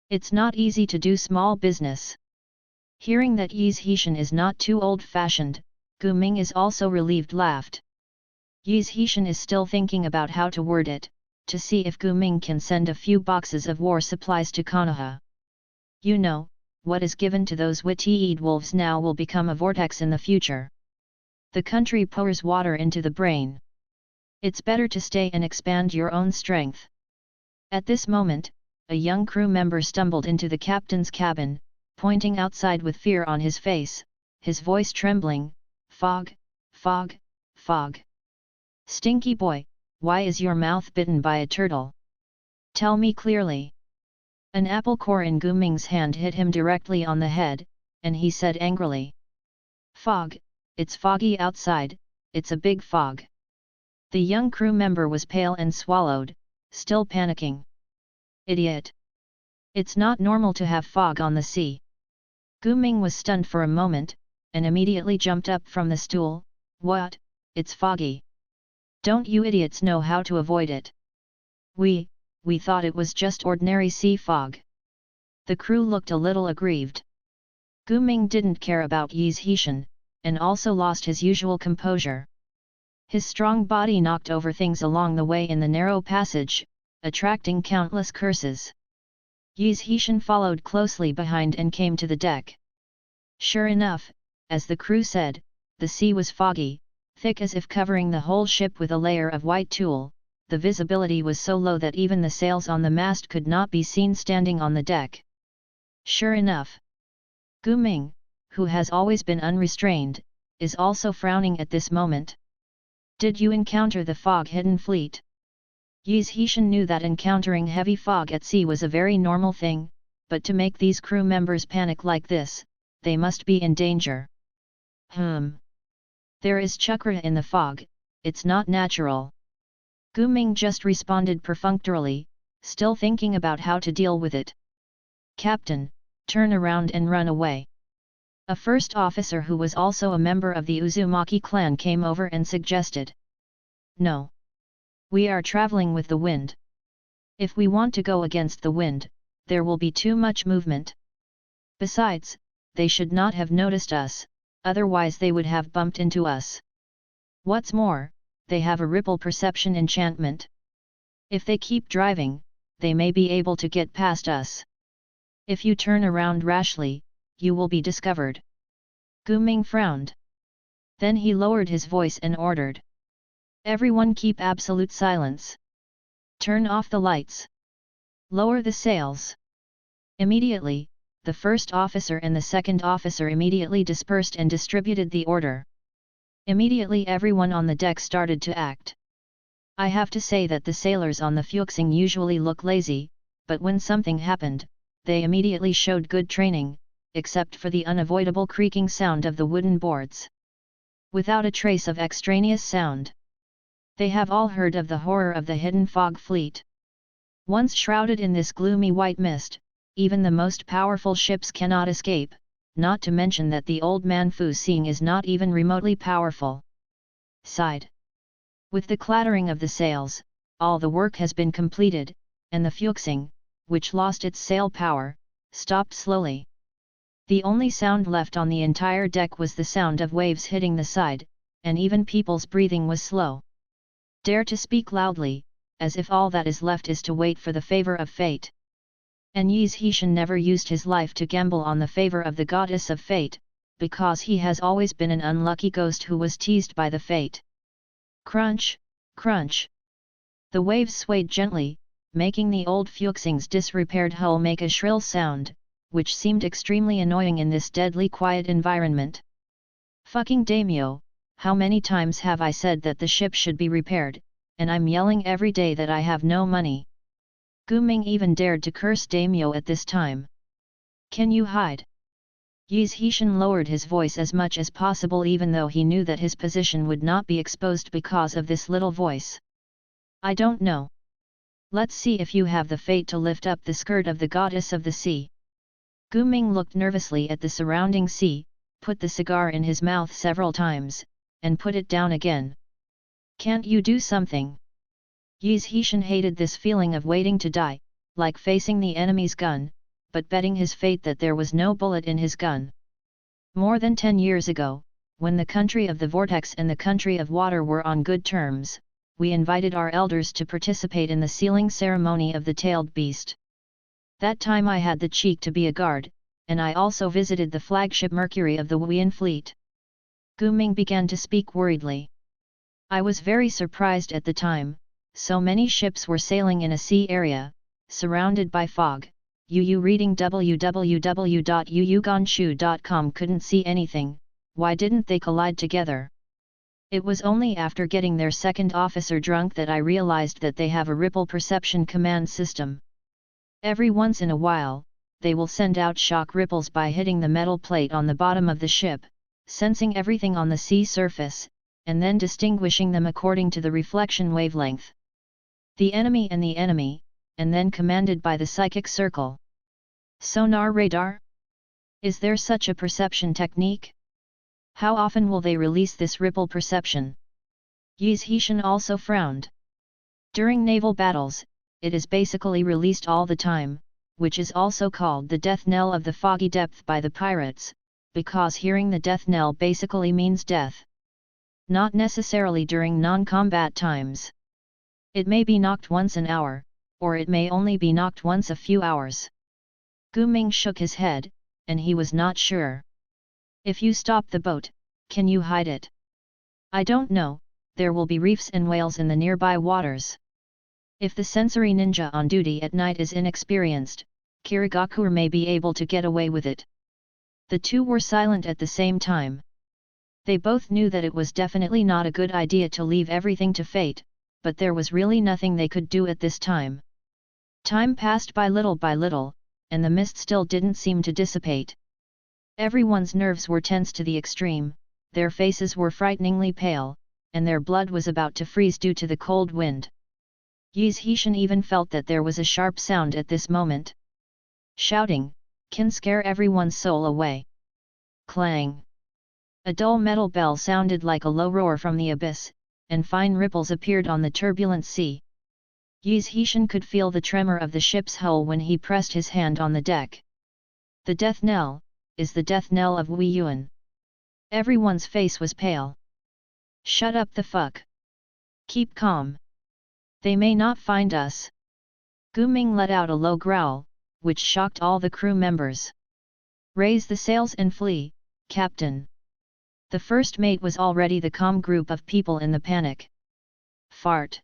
It's not easy to do small business. Hearing that Yi Zhishan is not too old-fashioned, Guming is also relieved laughed. Yi Zhishan is still thinking about how to word it, to see if Guming can send a few boxes of war supplies to Konoha. You know, what is given to those witty wolves now will become a vortex in the future. The country pours water into the brain. It's better to stay and expand your own strength. At this moment, a young crew member stumbled into the captain's cabin, pointing outside with fear on his face, his voice trembling, Fog, fog, fog. Stinky boy, why is your mouth bitten by a turtle? Tell me clearly. An apple core in Guming's hand hit him directly on the head, and he said angrily. Fog, it's foggy outside, it's a big fog. The young crew member was pale and swallowed, still panicking. Idiot! It's not normal to have fog on the sea. Gu Ming was stunned for a moment, and immediately jumped up from the stool. What? It's foggy. Don't you idiots know how to avoid it? We thought it was just ordinary sea fog. The crew looked a little aggrieved. Gu Ming didn't care about Yi's Heshan, and also lost his usual composure. His strong body knocked over things along the way in the narrow passage, attracting countless curses. Yi's Heshan followed closely behind and came to the deck. Sure enough, as the crew said, the sea was foggy, thick as if covering the whole ship with a layer of white tulle. The visibility was so low that even the sails on the mast could not be seen standing on the deck. Sure enough, Gu Ming, who has always been unrestrained, is also frowning at this moment. Did you encounter the fog-hidden fleet? Yi's Heshan knew that encountering heavy fog at sea was a very normal thing, but to make these crew members panic like this, they must be in danger. There is chakra in the fog, it's not natural. Gu Ming just responded perfunctorily, still thinking about how to deal with it. Captain, turn around and run away. A first officer who was also a member of the Uzumaki clan came over and suggested. No. We are traveling with the wind. If we want to go against the wind, there will be too much movement. Besides, they should not have noticed us, otherwise they would have bumped into us. What's more, they have a ripple perception enchantment. If they keep driving, they may be able to get past us. If you turn around rashly, you will be discovered. Gu Ming frowned. Then he lowered his voice and ordered. Everyone keep absolute silence. Turn off the lights. Lower the sails. Immediately, the first officer and the second officer immediately dispersed and distributed the order. Immediately everyone on the deck started to act. I have to say that the sailors on the Fuchsing usually look lazy, but when something happened, they immediately showed good training, except for the unavoidable creaking sound of the wooden boards. Without a trace of extraneous sound. They have all heard of the horror of the hidden fog fleet. Once shrouded in this gloomy white mist, even the most powerful ships cannot escape, not to mention that the old man Fu Xing is not even remotely powerful. Sighed. With the clattering of the sails, all the work has been completed, and the Fuchsing, which lost its sail power, stopped slowly. The only sound left on the entire deck was the sound of waves hitting the side, and even people's breathing was slow. Dare to speak loudly, as if all that is left is to wait for the favor of fate. And Yi's Heshan never used his life to gamble on the favor of the goddess of fate, because he has always been an unlucky ghost who was teased by the fate. Crunch, crunch. The waves swayed gently, making the old Fuchsing's disrepaired hull make a shrill sound, which seemed extremely annoying in this deadly quiet environment. Fucking daimyo, how many times have I said that the ship should be repaired, and I'm yelling every day that I have no money. Gu Ming even dared to curse daimyo at this time. Can you hide? Yi's Heshan lowered his voice as much as possible even though he knew that his position would not be exposed because of this little voice. I don't know. Let's see if you have the fate to lift up the skirt of the goddess of the sea. Gu Ming looked nervously at the surrounding sea, put the cigar in his mouth several times, and put it down again. Can't you do something? Yi's Heshan hated this feeling of waiting to die, like facing the enemy's gun, but betting his fate that there was no bullet in his gun. More than 10 years ago, when the country of the vortex and the country of water were on good terms, we invited our elders to participate in the sealing ceremony of the tailed beast. That time I had the cheek to be a guard, and I also visited the flagship Mercury of the Wuyan fleet. Gu Ming began to speak worriedly. I was very surprised at the time. So many ships were sailing in a sea area, surrounded by fog. Yu reading www.yuyuganshu.com couldn't see anything. Why didn't they collide together? It was only after getting their second officer drunk that I realized that they have a ripple perception command system. Every once in a while, they will send out shock ripples by hitting the metal plate on the bottom of the ship, sensing everything on the sea surface, and then distinguishing them according to the reflection wavelength. The enemy, and then commanded by the psychic circle. Sonar radar? Is there such a perception technique? How often will they release this ripple perception? Yi Zhishan also frowned. During naval battles, it is basically released all the time, which is also called the death knell of the foggy depth by the pirates, because hearing the death knell basically means death. Not necessarily during non-combat times. It may be knocked once an hour, or it may only be knocked once a few hours. Gu Ming shook his head, and he was not sure. If you stop the boat, can you hide it? I don't know, there will be reefs and whales in the nearby waters. If the sensory ninja on duty at night is inexperienced, Kirigakure may be able to get away with it. The two were silent at the same time. They both knew that it was definitely not a good idea to leave everything to fate, but there was really nothing they could do at this time. Time passed by little, and the mist still didn't seem to dissipate. Everyone's nerves were tense to the extreme, their faces were frighteningly pale, and their blood was about to freeze due to the cold wind. Yi Zhishan even felt that there was a sharp sound at this moment. Shouting can scare everyone's soul away. Clang! A dull metal bell sounded like a low roar from the abyss, and fine ripples appeared on the turbulent sea. Yi Zhishan could feel the tremor of the ship's hull when he pressed his hand on the deck. The death knell is the death knell of Wei Yuan. Everyone's face was pale. Shut up the fuck! Keep calm! They may not find us. Gu Ming let out a low growl, which shocked all the crew members. Raise the sails and flee, Captain! The first mate was already the calm group of people in the panic. Fart!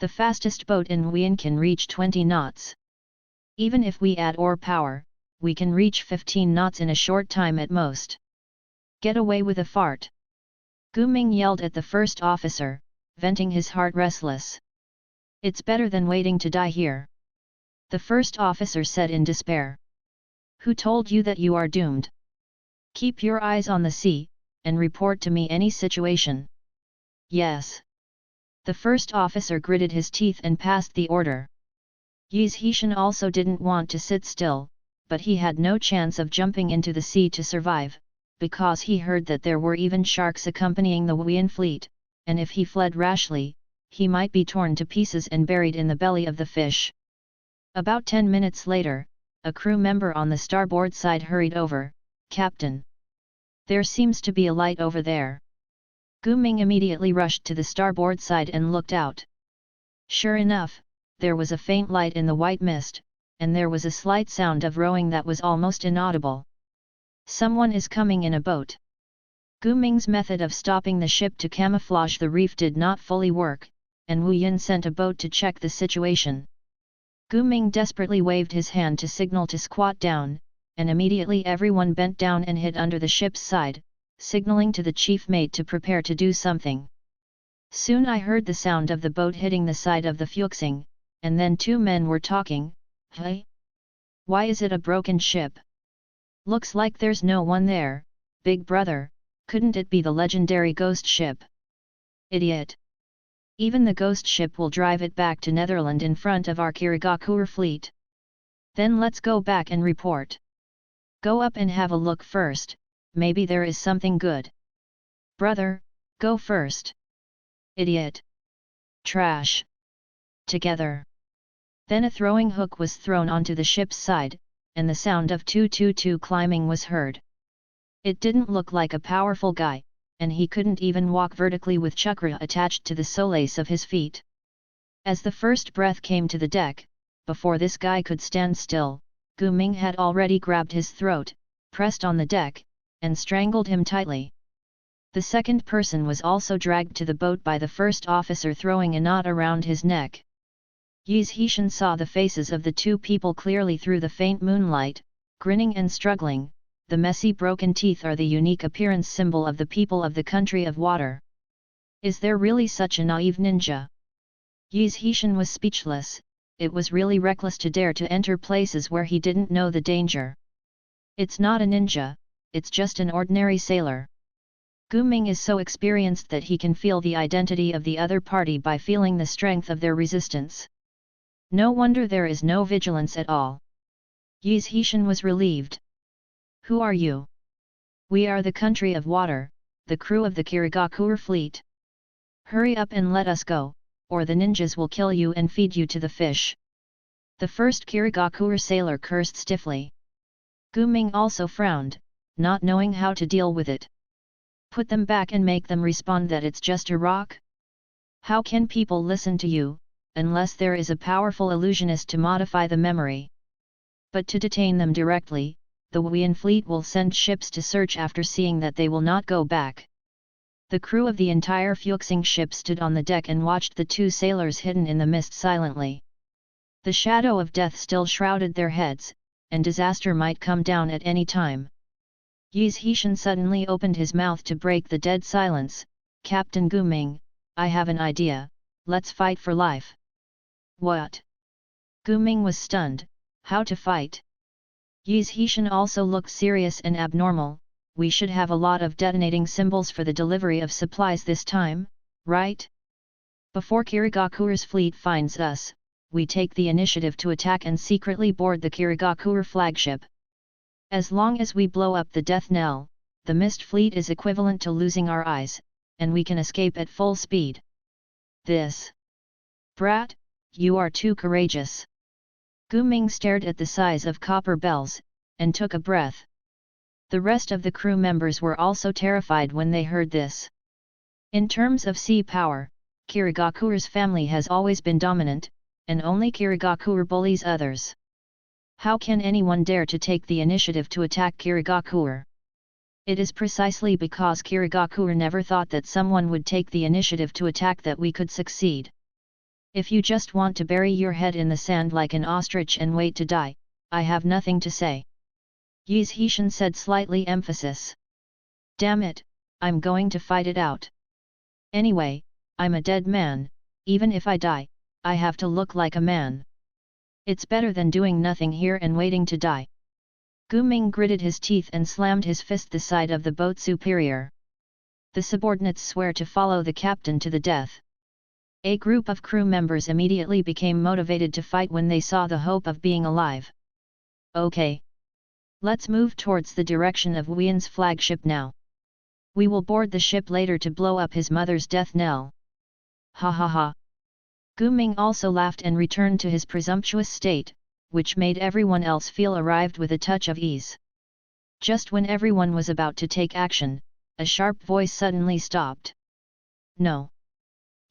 The fastest boat in Wuyan can reach 20 knots. Even if we add oar power, we can reach 15 knots in a short time at most. Get away with a fart! Gu Ming yelled at the first officer, venting his heart restless. It's better than waiting to die here. The first officer said in despair. Who told you that you are doomed? Keep your eyes on the sea, and report to me any situation. Yes. The first officer gritted his teeth and passed the order. Yi Zhishan also didn't want to sit still, but he had no chance of jumping into the sea to survive, because he heard that there were even sharks accompanying the Wuyan fleet, and if he fled rashly, he might be torn to pieces and buried in the belly of the fish. About 10 minutes later, a crew member on the starboard side hurried over. Captain! There seems to be a light over there. Gu Ming immediately rushed to the starboard side and looked out. Sure enough, there was a faint light in the white mist, and there was a slight sound of rowing that was almost inaudible. Someone is coming in a boat. Gu Ming's method of stopping the ship to camouflage the reef did not fully work, and Wu Yun sent a boat to check the situation. Gu Ming desperately waved his hand to signal to squat down, and immediately everyone bent down and hid under the ship's side, signaling to the chief mate to prepare to do something. Soon I heard the sound of the boat hitting the side of the Fuxing, and then two men were talking. Hey? Why is it a broken ship? Looks like there's no one there, big brother, couldn't it be the legendary ghost ship? Idiot! Even the ghost ship will drive it back to Netherland in front of our Kirigakure fleet. Then let's go back and report. Go up and have a look first, maybe there is something good. Brother, go first. Idiot! Trash! Together. Then a throwing hook was thrown onto the ship's side, and the sound of 222 climbing was heard. It didn't look like a powerful guy, and he couldn't even walk vertically with chakra attached to the soles of his feet. As the first breath came to the deck, before this guy could stand still, Gu Ming had already grabbed his throat, pressed on the deck, and strangled him tightly. The second person was also dragged to the boat by the first officer throwing a knot around his neck. Yi Zhishan saw the faces of the two people clearly through the faint moonlight, grinning and struggling. The messy broken teeth are the unique appearance symbol of the people of the country of water. Is there really such a naive ninja? Yi Zhishan was speechless. It was really reckless to dare to enter places where he didn't know the danger. It's not a ninja, it's just an ordinary sailor. Gu Ming is so experienced that he can feel the identity of the other party by feeling the strength of their resistance. No wonder there is no vigilance at all. Yi Zhishan was relieved. Who are you? We are the country of water, the crew of the Kirigakure fleet. Hurry up and let us go, or the ninjas will kill you and feed you to the fish. The first Kirigakure sailor cursed stiffly. Guming also frowned, not knowing how to deal with it. Put them back and make them respond that it's just a rock? How can people listen to you, unless there is a powerful illusionist to modify the memory? But to detain them directly, the Wuyan fleet will send ships to search after seeing that they will not go back. The crew of the entire Fuxing ship stood on the deck and watched the two sailors hidden in the mist silently. The shadow of death still shrouded their heads, and disaster might come down at any time. Yi Zhishan suddenly opened his mouth to break the dead silence. Captain Guming, I have an idea, let's fight for life. What? Guming was stunned. How to fight? Yi Zhishan also looked serious and abnormal. We should have a lot of detonating symbols for the delivery of supplies this time, right? Before Kirigakure's fleet finds us, we take the initiative to attack and secretly board the Kirigakure flagship. As long as we blow up the death knell, the mist fleet is equivalent to losing our eyes, and we can escape at full speed. This. Brat, you are too courageous. Guming stared at the size of copper bells, and took a breath. The rest of the crew members were also terrified when they heard this. In terms of sea power, Kirigakure's family has always been dominant, and only Kirigakure bullies others. How can anyone dare to take the initiative to attack Kirigakure? It is precisely because Kirigakure never thought that someone would take the initiative to attack that we could succeed. If you just want to bury your head in the sand like an ostrich and wait to die, I have nothing to say. Yi Zhishan said slightly emphasis. Damn it, I'm going to fight it out. Anyway, I'm a dead man, even if I die, I have to look like a man. It's better than doing nothing here and waiting to die. Guming gritted his teeth and slammed his fist the side of the boat superior. The subordinates swear to follow the captain to the death. A group of crew members immediately became motivated to fight when they saw the hope of being alive. Okay. Let's move towards the direction of Wuyan's flagship now. We will board the ship later to blow up his mother's death knell. Ha ha ha. Guming also laughed and returned to his presumptuous state, which made everyone else feel arrived with a touch of ease. Just when everyone was about to take action, a sharp voice suddenly stopped. No.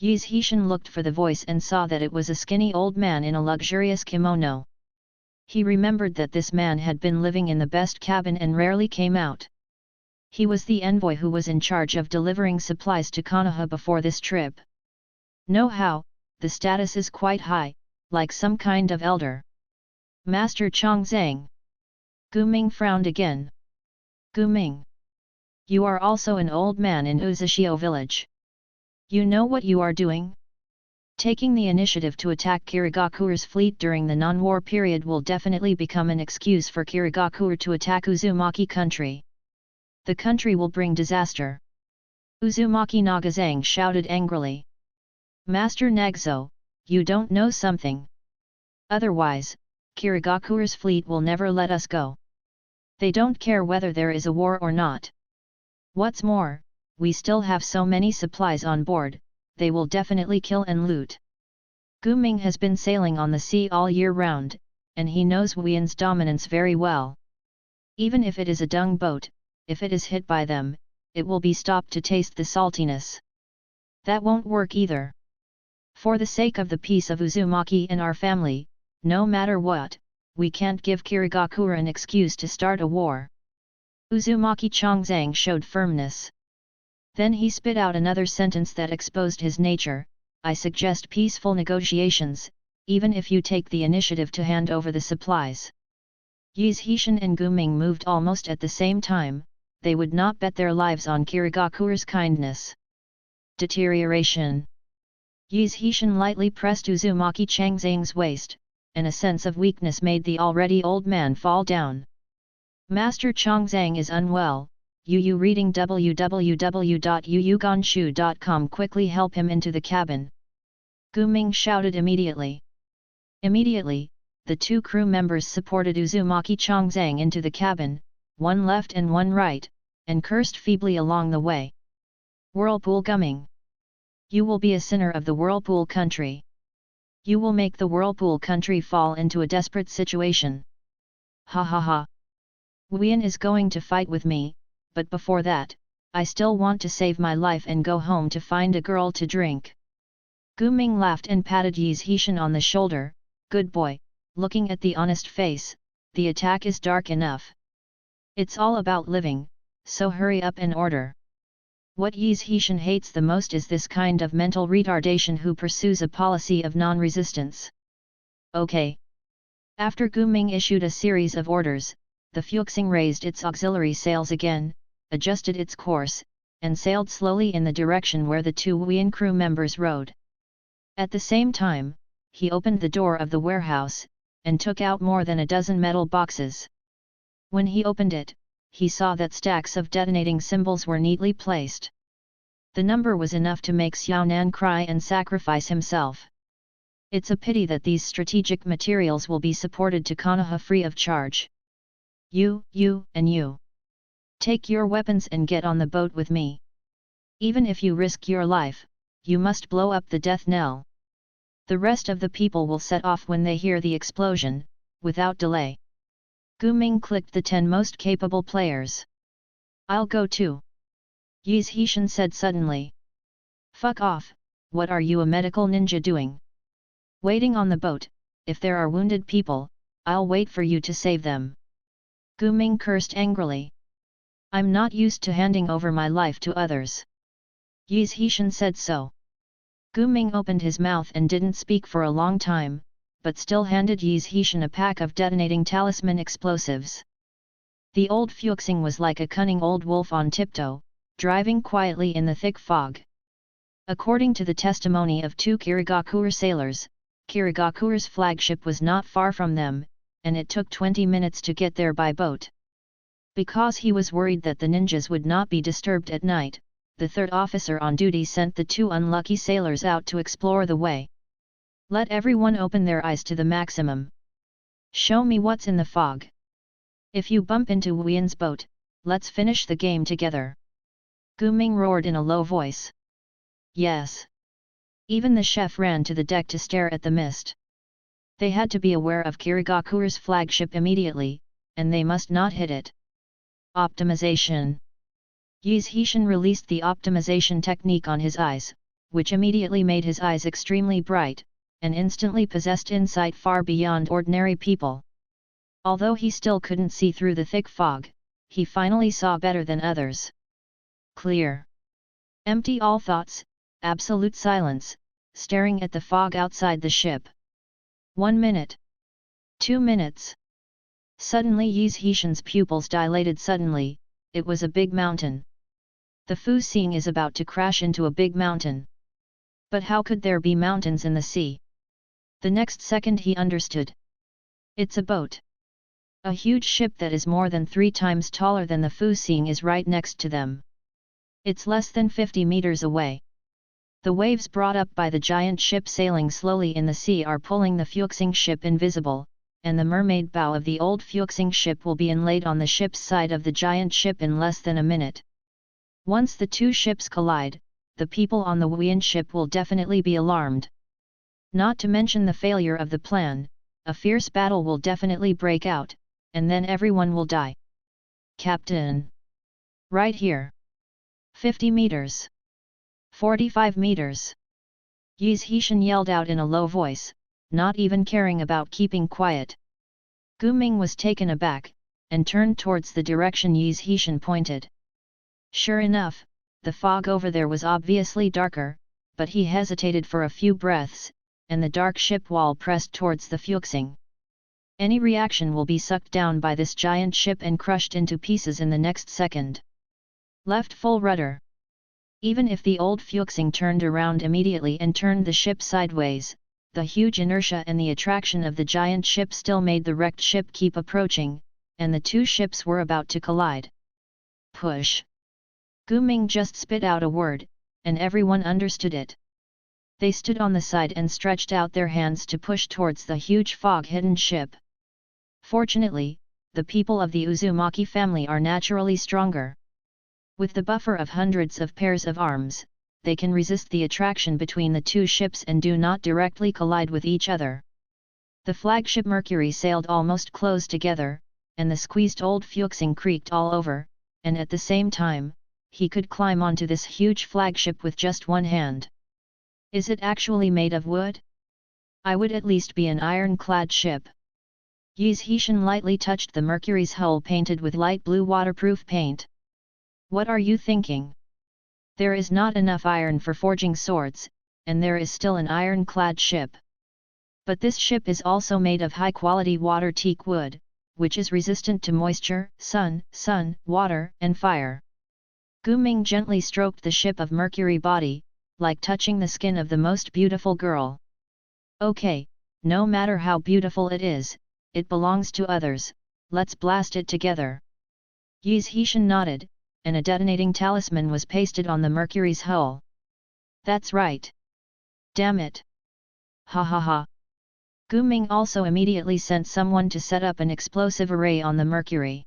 Yi Zhishan looked for the voice and saw that it was a skinny old man in a luxurious kimono. He remembered that this man had been living in the best cabin and rarely came out. He was the envoy who was in charge of delivering supplies to Konoha before this trip. Know-how, the status is quite high, like some kind of elder. Master Chongzang. Guming frowned again. Guming. You are also an old man in Uzashio village. You know what you are doing? Taking the initiative to attack Kirigakure's fleet during the non-war period will definitely become an excuse for Kirigakure to attack Uzumaki country. The country will bring disaster. Uzumaki Nagazang shouted angrily. Master Nagzo, you don't know something. Otherwise, Kirigakure's fleet will never let us go. They don't care whether there is a war or not. What's more, we still have so many supplies on board, they will definitely kill and loot. Guming has been sailing on the sea all year round, and he knows Wuyan's dominance very well. Even if it is a dung boat, if it is hit by them, it will be stopped to taste the saltiness. That won't work either. For the sake of the peace of Uzumaki and our family, no matter what, we can't give Kirigakure an excuse to start a war. Uzumaki Chongzang showed firmness. Then he spit out another sentence that exposed his nature. I suggest peaceful negotiations, even if you take the initiative to hand over the supplies. Yi Zhishan and Guming moved almost at the same time. They would not bet their lives on Kirigakure's kindness. Deterioration. Yi Zhishan lightly pressed Uzumaki Changzang's waist, and a sense of weakness made the already old man fall down. Master Chongzang is unwell. Yu reading www.yuyuganshu.com quickly help him into the cabin. Guming shouted immediately. Immediately, the two crew members supported Uzumaki Chongzang into the cabin, one left and one right, and cursed feebly along the way. Whirlpool coming. You will be a sinner of the whirlpool country. You will make the whirlpool country fall into a desperate situation. Ha ha ha. Wuyan is going to fight with me, but before that, I still want to save my life and go home to find a girl to drink. Gu Ming laughed and patted Yi Zhishan on the shoulder. Good boy, looking at the honest face, the attack is dark enough. It's all about living, so hurry up and order. What Yi Zhishan hates the most is this kind of mental retardation who pursues a policy of non-resistance. Okay. After Gu Ming issued a series of orders, the Fuxing raised its auxiliary sails again, adjusted its course, and sailed slowly in the direction where the two Wuyan crew members rowed. At the same time, he opened the door of the warehouse, and took out more than a dozen metal boxes. When he opened it, he saw that stacks of detonating symbols were neatly placed. The number was enough to make Xiaonan cry and sacrifice himself. It's a pity that these strategic materials will be supported to Konoha free of charge. You, and you. Take your weapons and get on the boat with me. Even if you risk your life, you must blow up the death knell. The rest of the people will set off when they hear the explosion, without delay. Gu Ming clicked the 10 most capable players. I'll go too. Yi Zhishan said suddenly. Fuck off, what are you a medical ninja doing? Waiting on the boat, if there are wounded people, I'll wait for you to save them. Gu Ming cursed angrily. I'm not used to handing over my life to others. Yi Zhishan said so. Gu Ming opened his mouth and didn't speak for a long time, but still handed Yi Zhishan a pack of detonating talisman explosives. The old Fuxing was like a cunning old wolf on tiptoe, driving quietly in the thick fog. According to the testimony of two Kirigakure sailors, Kirigakure's flagship was not far from them, and it took 20 minutes to get there by boat. Because he was worried that the ninjas would not be disturbed at night, the third officer on duty sent the two unlucky sailors out to explore the way. Let everyone open their eyes to the maximum. Show me what's in the fog. If you bump into Wuyan's boat, let's finish the game together. Gu Ming roared in a low voice. Yes. Even the chef ran to the deck to stare at the mist. They had to be aware of Kirigakure's flagship immediately, and they must not hit it. Optimization. Yi Zhishan released the optimization technique on his eyes, which immediately made his eyes extremely bright, and instantly possessed insight far beyond ordinary people. Although he still couldn't see through the thick fog, he finally saw better than others. Clear. Empty all thoughts, absolute silence, staring at the fog outside the ship. 1 minute. 2 minutes. Suddenly Yi Zhishan's pupils dilated suddenly. It was a big mountain. The Fuxing is about to crash into a big mountain. But how could there be mountains in the sea? The next second he understood. It's a boat. A huge ship that is more than 3 times taller than the Fuxing is right next to them. It's less than 50 meters away. The waves brought up by the giant ship sailing slowly in the sea are pulling the Fuxing ship invisible, and the mermaid bow of the old Fuxing ship will be inlaid on the ship's side of the giant ship in less than a minute. Once the two ships collide, the people on the Wuyan ship will definitely be alarmed. Not to mention the failure of the plan, a fierce battle will definitely break out, and then everyone will die. Captain! Right here! 50 meters! 45 meters! Yi Zhishan yelled out in a low voice, not even caring about keeping quiet. Gu Ming was taken aback, and turned towards the direction Yi Zhishan pointed. Sure enough, the fog over there was obviously darker, but he hesitated for a few breaths, and the dark ship wall pressed towards the Fuxing. Any reaction will be sucked down by this giant ship and crushed into pieces in the next second. Left full rudder. Even if the old Fuxing turned around immediately and turned the ship sideways, the huge inertia and the attraction of the giant ship still made the wrecked ship keep approaching, and the two ships were about to collide. Push! Gu Ming just spit out a word, and everyone understood it. They stood on the side and stretched out their hands to push towards the huge fog-hidden ship. Fortunately, the people of the Uzumaki family are naturally stronger. With the buffer of hundreds of pairs of arms, they can resist the attraction between the two ships and do not directly collide with each other. The flagship Mercury sailed almost close together, and the squeezed old Fuchsing creaked all over, and at the same time, he could climb onto this huge flagship with just one hand. Is it actually made of wood? I would at least be an iron-clad ship. Yizhishin lightly touched the Mercury's hull painted with light blue waterproof paint. What are you thinking? There is not enough iron for forging swords, and there is still an iron-clad ship. But this ship is also made of high-quality water teak wood, which is resistant to moisture, sun, water, and fire. Guming gently stroked the ship of Mercury body, like touching the skin of the most beautiful girl. Okay, no matter how beautiful it is, it belongs to others, let's blast it together. Yizhishin nodded, and a detonating talisman was pasted on the Mercury's hull. That's right. Damn it. Ha ha ha. Guming also immediately sent someone to set up an explosive array on the Mercury.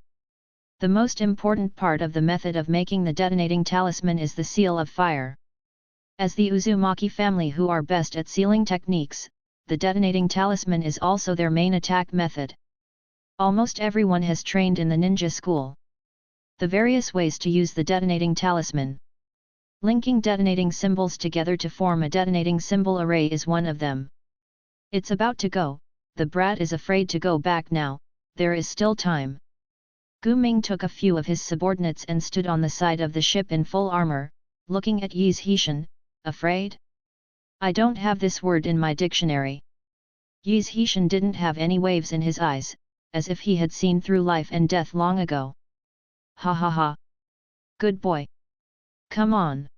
The most important part of the method of making the detonating talisman is the seal of fire. As the Uzumaki family who are best at sealing techniques, the detonating talisman is also their main attack method. Almost everyone has trained in the ninja school. The various ways to use the detonating talisman. Linking detonating symbols together to form a detonating symbol array is one of them. It's about to go, the brat is afraid to go back now, there is still time. Guming took a few of his subordinates and stood on the side of the ship in full armor, looking at Yizhishin. Afraid? I don't have this word in my dictionary. Yizhishin didn't have any waves in his eyes, as if he had seen through life and death long ago. Ha ha ha. Good boy. Come on.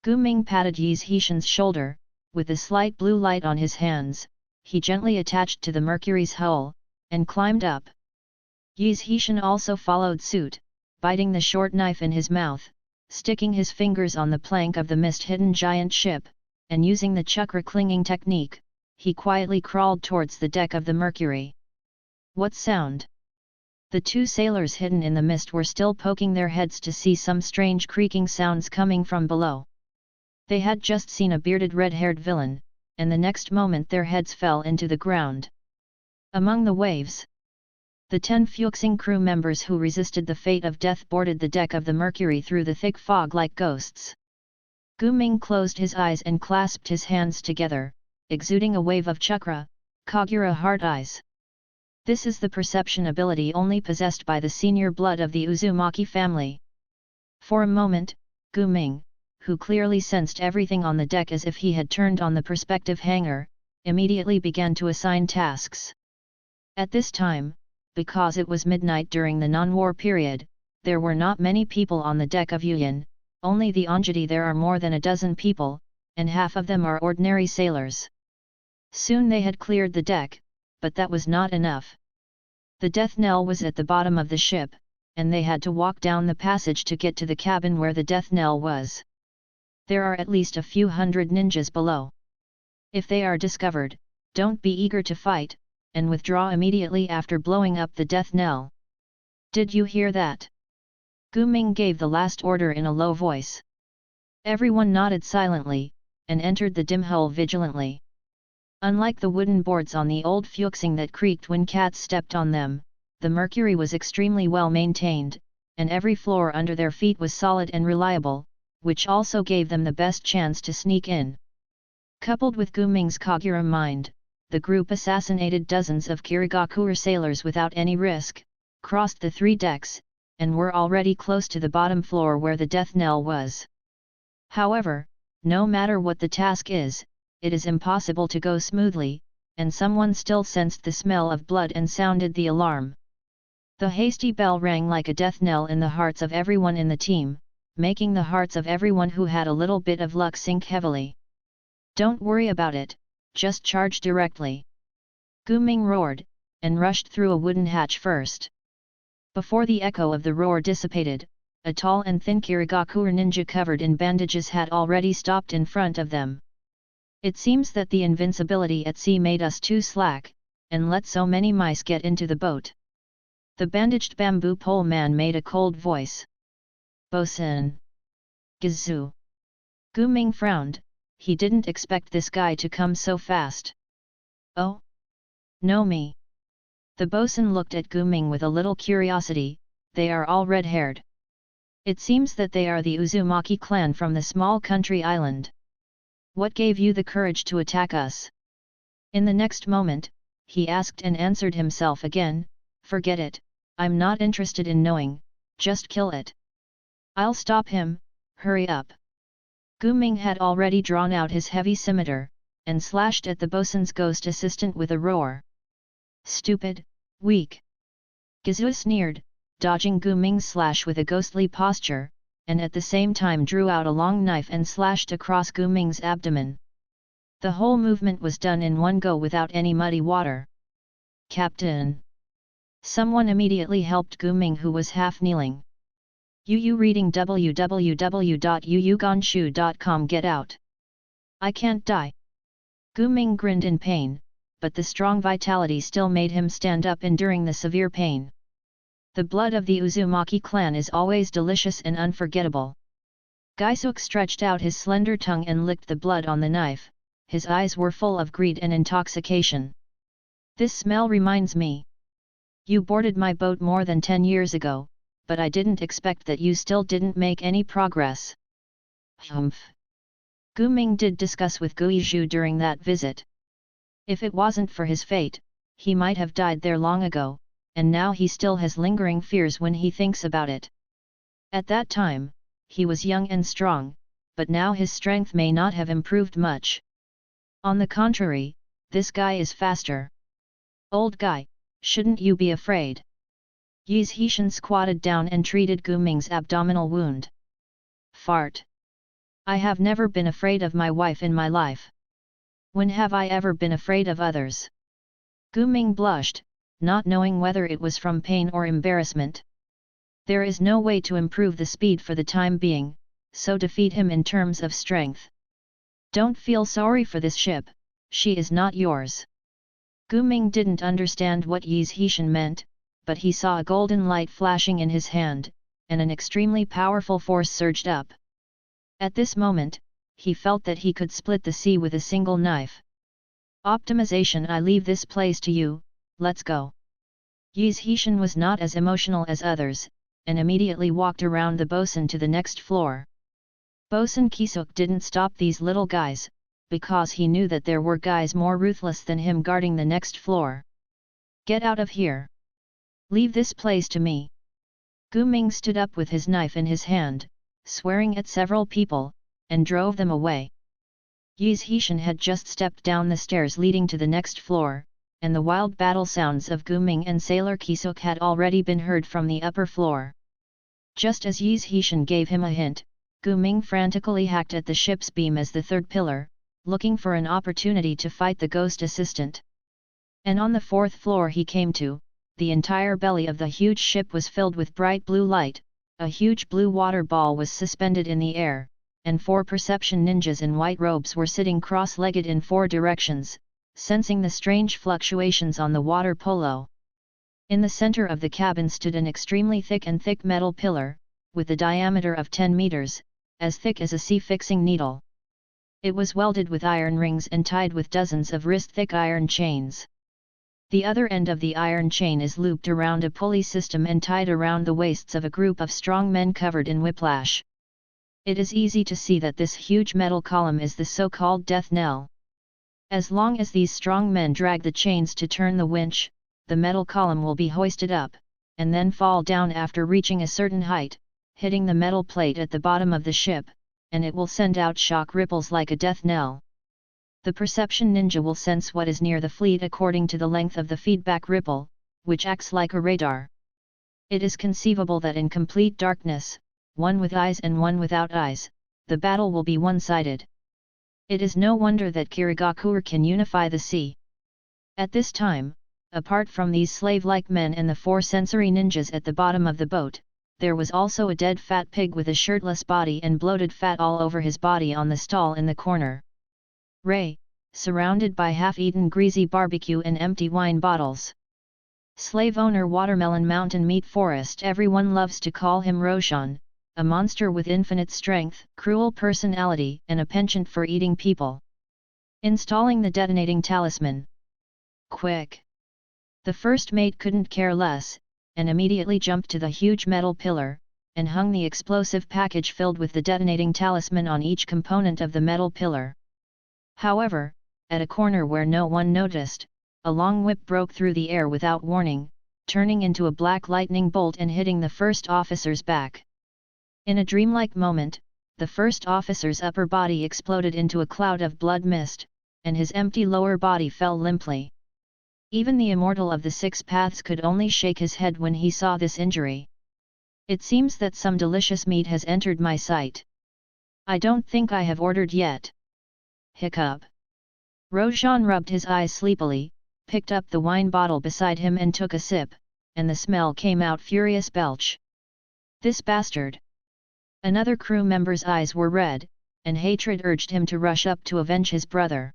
Guming patted Yizhishin's shoulder, with a slight blue light on his hands, he gently attached to the Mercury's hull, and climbed up. Yizhishin also followed suit, biting the short knife in his mouth, sticking his fingers on the plank of the mist-hidden giant ship, and using the chakra clinging technique, he quietly crawled towards the deck of the Mercury. What sound? The two sailors hidden in the mist were still poking their heads to see some strange creaking sounds coming from below. They had just seen a bearded red-haired villain, and the next moment their heads fell into the ground. Among the waves, the 10 Fuchsing crew members who resisted the fate of death boarded the deck of the Mercury through the thick fog like ghosts. Guming closed his eyes and clasped his hands together, exuding a wave of chakra, Kagura heart eyes. This is the perception ability only possessed by the senior blood of the Uzumaki family. For a moment, Guming, who clearly sensed everything on the deck as if he had turned on the perspective hanger, immediately began to assign tasks. At this time, because it was midnight during the non-war period, there were not many people on the deck of Yuyan, only the Onjiti there are more than a dozen people, and half of them are ordinary sailors. Soon they had cleared the deck, but that was not enough. The death knell was at the bottom of the ship, and they had to walk down the passage to get to the cabin where the death knell was. There are at least a few hundred ninjas below. If they are discovered, don't be eager to fight, and withdraw immediately after blowing up the death knell. Did you hear that? Guming gave the last order in a low voice. Everyone nodded silently, and entered the dim hull vigilantly. Unlike the wooden boards on the old Fuchsing that creaked when cats stepped on them, the Mercury was extremely well maintained, and every floor under their feet was solid and reliable, which also gave them the best chance to sneak in. Coupled with Guming's Kagura mind, the group assassinated dozens of Kirigakure sailors without any risk, crossed the 3 decks, and were already close to the bottom floor where the death knell was. However, no matter what the task is, it is impossible to go smoothly, and someone still sensed the smell of blood and sounded the alarm. The hasty bell rang like a death knell in the hearts of everyone in the team, making the hearts of everyone who had a little bit of luck sink heavily. Don't worry about it, just charge directly. Guming roared, and rushed through a wooden hatch first. Before the echo of the roar dissipated, a tall and thin Kirigakure ninja covered in bandages had already stopped in front of them. It seems that the invincibility at sea made us too slack, and let so many mice get into the boat. The bandaged bamboo pole man made a cold voice. Bosun. Gizu. Gu Ming frowned, he didn't expect this guy to come so fast. Oh? No me. The bosun looked at Gu Ming with a little curiosity, they are all red-haired. It seems that they are the Uzumaki clan from the small country island. What gave you the courage to attack us? In the next moment, he asked and answered himself again, forget it, I'm not interested in knowing, just kill it. I'll stop him, hurry up. Gu Ming had already drawn out his heavy scimitar, and slashed at the bosun's ghost assistant with a roar. Stupid, weak. Gizu sneered, dodging Gu Ming's slash with a ghostly posture, and at the same time drew out a long knife and slashed across Gu Ming's abdomen. The whole movement was done in one go without any muddy water. Captain! Someone immediately helped Gu Ming, who was half kneeling. Yu reading www.yuyuganshu.com. Get out! I can't die. Gu Ming grinned in pain, but the strong vitality still made him stand up enduring the severe pain. The blood of the Uzumaki clan is always delicious and unforgettable. Gaisuk stretched out his slender tongue and licked the blood on the knife, his eyes were full of greed and intoxication. This smell reminds me. You boarded my boat more than 10 years ago, but I didn't expect that you still didn't make any progress. Humph. Gu Ming did discuss with Guizhu during that visit. If it wasn't for his fate, he might have died there long ago, and now he still has lingering fears when he thinks about it. At that time, he was young and strong, but now his strength may not have improved much. On the contrary, this guy is faster. Old guy, shouldn't you be afraid? Yi's Hishan squatted down and treated Gu Ming's abdominal wound. Fart. I have never been afraid of my wife in my life. When have I ever been afraid of others? Gu Ming blushed, not knowing whether it was from pain or embarrassment. There is no way to improve the speed for the time being, so defeat him in terms of strength. Don't feel sorry for this ship, she is not yours. Gu Ming didn't understand what Yi's Hishan meant, but he saw a golden light flashing in his hand, and an extremely powerful force surged up. At this moment, he felt that he could split the sea with a single knife. Optimization, I leave this place to you, let's go. Yi's Hishan was not as emotional as others, and immediately walked around the bosun to the next floor. Bosun Kisuk didn't stop these little guys, because he knew that there were guys more ruthless than him guarding the next floor. Get out of here! Leave this place to me! Gu Ming stood up with his knife in his hand, swearing at several people, and drove them away. Yi's Hishan had just stepped down the stairs leading to the next floor, and the wild battle sounds of Gu Ming and Sailor Kisuk had already been heard from the upper floor. Just as Yi's Hishan gave him a hint, Gu Ming frantically hacked at the ship's beam as the third pillar, looking for an opportunity to fight the ghost assistant. And on the fourth floor he came to, the entire belly of the huge ship was filled with bright blue light, a huge blue water ball was suspended in the air, and 4 perception ninjas in white robes were sitting cross-legged in 4 directions, sensing the strange fluctuations on the water polo. In the center of the cabin stood an extremely thick metal pillar, with a diameter of 10 meters, as thick as a sea-fixing needle. It was welded with iron rings and tied with dozens of wrist-thick iron chains. The other end of the iron chain is looped around a pulley system and tied around the waists of a group of strong men covered in whiplash. It is easy to see that this huge metal column is the so-called death knell. As long as these strong men drag the chains to turn the winch, the metal column will be hoisted up, and then fall down after reaching a certain height, hitting the metal plate at the bottom of the ship, and it will send out shock ripples like a death knell. The perception ninja will sense what is near the fleet according to the length of the feedback ripple, which acts like a radar. It is conceivable that in complete darkness, one with eyes and one without eyes, the battle will be one-sided. It is no wonder that Kirigakur can unify the sea. At this time, apart from these slave-like men and the 4 sensory ninjas at the bottom of the boat, there was also a dead fat pig with a shirtless body and bloated fat all over his body on the stall in the corner. Ray, surrounded by half-eaten greasy barbecue and empty wine bottles. Slave owner watermelon mountain meat forest. Everyone loves to call him Roshan, a monster with infinite strength, cruel personality and a penchant for eating people. Installing the detonating talisman. Quick! The first mate couldn't care less, and immediately jumped to the huge metal pillar, and hung the explosive package filled with the detonating talisman on each component of the metal pillar. However, at a corner where no one noticed, a long whip broke through the air without warning, turning into a black lightning bolt and hitting the first officer's back. In a dreamlike moment, the first officer's upper body exploded into a cloud of blood mist, and his empty lower body fell limply. Even the immortal of the six paths could only shake his head when he saw this injury. It seems that some delicious meat has entered my sight. I don't think I have ordered yet. Hiccup. Roshan rubbed his eyes sleepily, picked up the wine bottle beside him and took a sip, and the smell came out furious belch. This bastard! Another crew member's eyes were red, and hatred urged him to rush up to avenge his brother.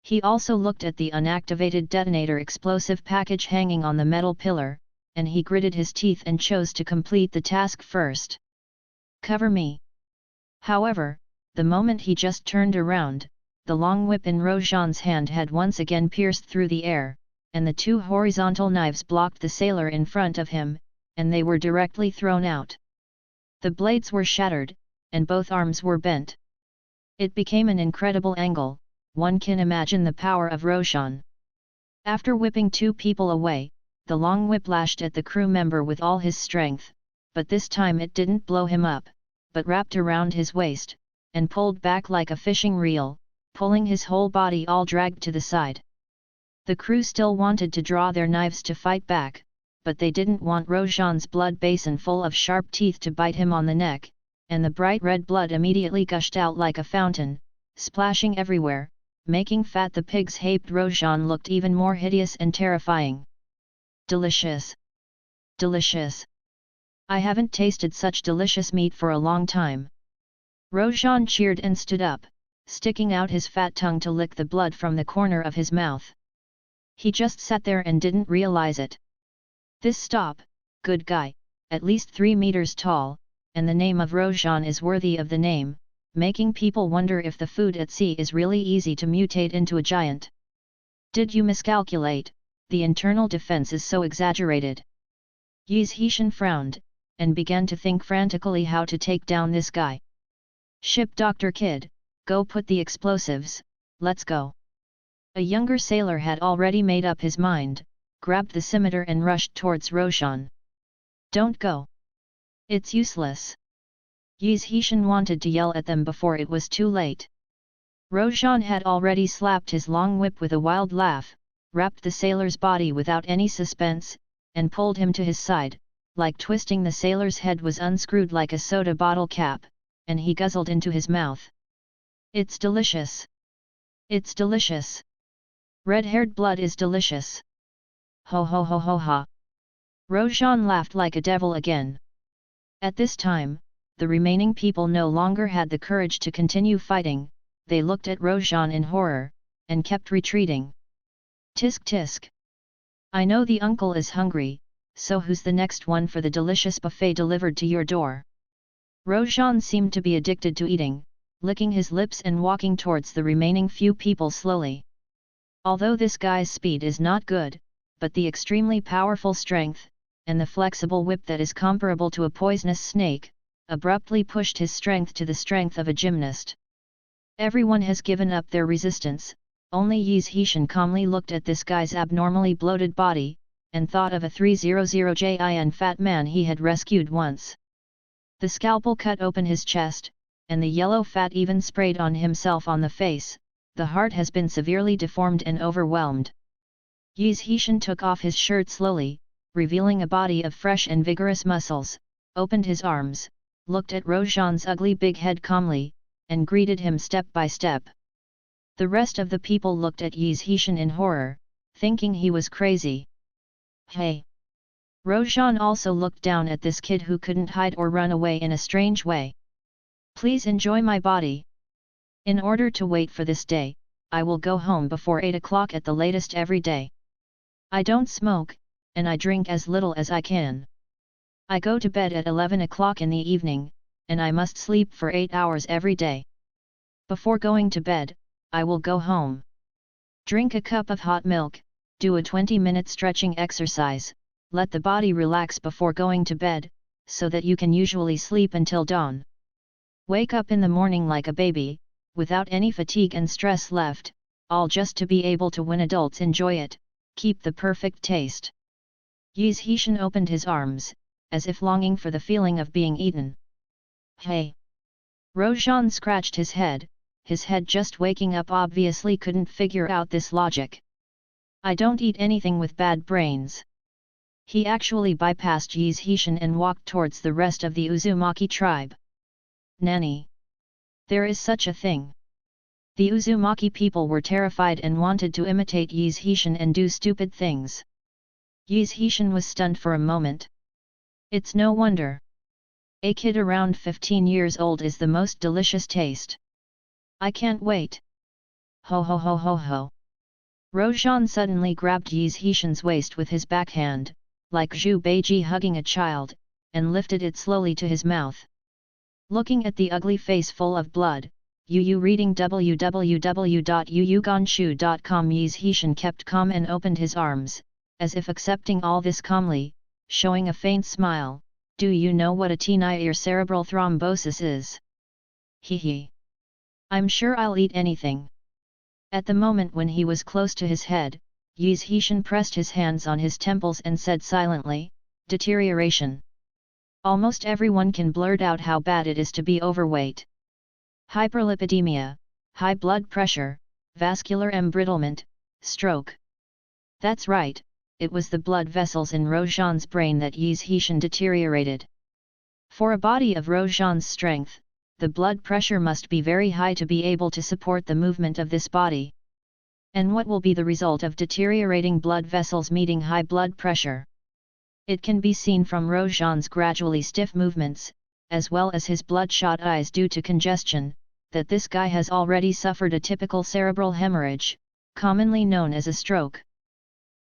He also looked at the unactivated detonator explosive package hanging on the metal pillar, and he gritted his teeth and chose to complete the task first. Cover me! However, the moment he just turned around, the long whip in Roshan's hand had once again pierced through the air, and the two horizontal knives blocked the sailor in front of him, and they were directly thrown out. The blades were shattered, and both arms were bent. It became an incredible angle. One can imagine the power of Roshan. After whipping two people away, the long whip lashed at the crew member with all his strength, but this time it didn't blow him up, but wrapped around his waist, and pulled back like a fishing reel, pulling his whole body all dragged to the side. The crew still wanted to draw their knives to fight back, but they didn't want Roshan's blood basin full of sharp teeth to bite him on the neck, and the bright red blood immediately gushed out like a fountain, splashing everywhere, making Fat the Pig's haped Roshan looked even more hideous and terrifying. Delicious! Delicious! I haven't tasted such delicious meat for a long time. Roshan cheered and stood up, sticking out his fat tongue to lick the blood from the corner of his mouth. He just sat there and didn't realize it. This stop, good guy, at least 3 meters tall, and the name of Roshan is worthy of the name, making people wonder if the food at sea is really easy to mutate into a giant. Did you miscalculate? The internal defense is so exaggerated. Yizhishan frowned, and began to think frantically how to take down this guy. Ship Dr. Kid, go put the explosives, let's go. A younger sailor had already made up his mind, grabbed the scimitar and rushed towards Roshan. Don't go. It's useless. Yizhishan wanted to yell at them before it was too late. Roshan had already slapped his long whip with a wild laugh, wrapped the sailor's body without any suspense, and pulled him to his side, like twisting the sailor's head was unscrewed like a soda bottle cap, and he guzzled into his mouth. It's delicious. It's delicious. Red-haired blood is delicious. Ho ho ho ho ha. Roshan laughed like a devil again. At this time, the remaining people no longer had the courage to continue fighting, they looked at Roshan in horror, and kept retreating. Tisk tisk. I know the uncle is hungry, so who's the next one for the delicious buffet delivered to your door? Roshan seemed to be addicted to eating, licking his lips and walking towards the remaining few people slowly. Although this guy's speed is not good, but the extremely powerful strength, and the flexible whip that is comparable to a poisonous snake, abruptly pushed his strength to the strength of a gymnast. Everyone has given up their resistance, only Yizhishan calmly looked at this guy's abnormally bloated body, and thought of a 300-JIN fat man he had rescued once. The scalpel cut open his chest, and the yellow fat even sprayed on himself on the face, the heart has been severely deformed and overwhelmed. Yizhishan took off his shirt slowly, revealing a body of fresh and vigorous muscles, opened his arms, looked at Roshan's ugly big head calmly, and greeted him step by step. The rest of the people looked at Yizhishan in horror, thinking he was crazy. Hey! Roshan also looked down at this kid who couldn't hide or run away in a strange way. Please enjoy my body. In order to wait for this day, I will go home before 8 o'clock at the latest every day. I don't smoke, and I drink as little as I can. I go to bed at 11 o'clock in the evening, and I must sleep for 8 hours every day. Before going to bed, I will go home. Drink a cup of hot milk, do a 20-minute stretching exercise, let the body relax before going to bed, so that you can usually sleep until dawn. Wake up in the morning like a baby, without any fatigue and stress left, all just to be able to when adults enjoy it, keep the perfect taste. Yi Zhishan opened his arms, as if longing for the feeling of being eaten. Hey! Roshan scratched his head just waking up obviously couldn't figure out this logic. I don't eat anything with bad brains. He actually bypassed Yi Zhishan and walked towards the rest of the Uzumaki tribe. Nani? There is such a thing. The Uzumaki people were terrified and wanted to imitate Yi Zhishan and do stupid things. Yi Zhishan was stunned for a moment. It's no wonder. A kid around 15 years old is the most delicious taste. I can't wait. Ho ho ho ho ho. Roshan suddenly grabbed Yi Zhishan's waist with his backhand, like Zhu Beiji hugging a child, and lifted it slowly to his mouth. Looking at the ugly face full of blood, Yu reading www.yuyuganshu.com. Yi Zhishan kept calm and opened his arms, as if accepting all this calmly, showing a faint smile. Do you know what a TNIR cerebral thrombosis is? Hee. I'm sure I'll eat anything. At the moment when he was close to his head, Yi Zhishan pressed his hands on his temples and said silently, deterioration. Almost everyone can blurt out how bad it is to be overweight. Hyperlipidemia, high blood pressure, vascular embrittlement, stroke. That's right, it was the blood vessels in Roshan's brain that Yi Zhishan deteriorated. For a body of Roshan's strength, the blood pressure must be very high to be able to support the movement of this body. And what will be the result of deteriorating blood vessels meeting high blood pressure? It can be seen from Roshan's gradually stiff movements, as well as his bloodshot eyes due to congestion, that this guy has already suffered a typical cerebral hemorrhage, commonly known as a stroke.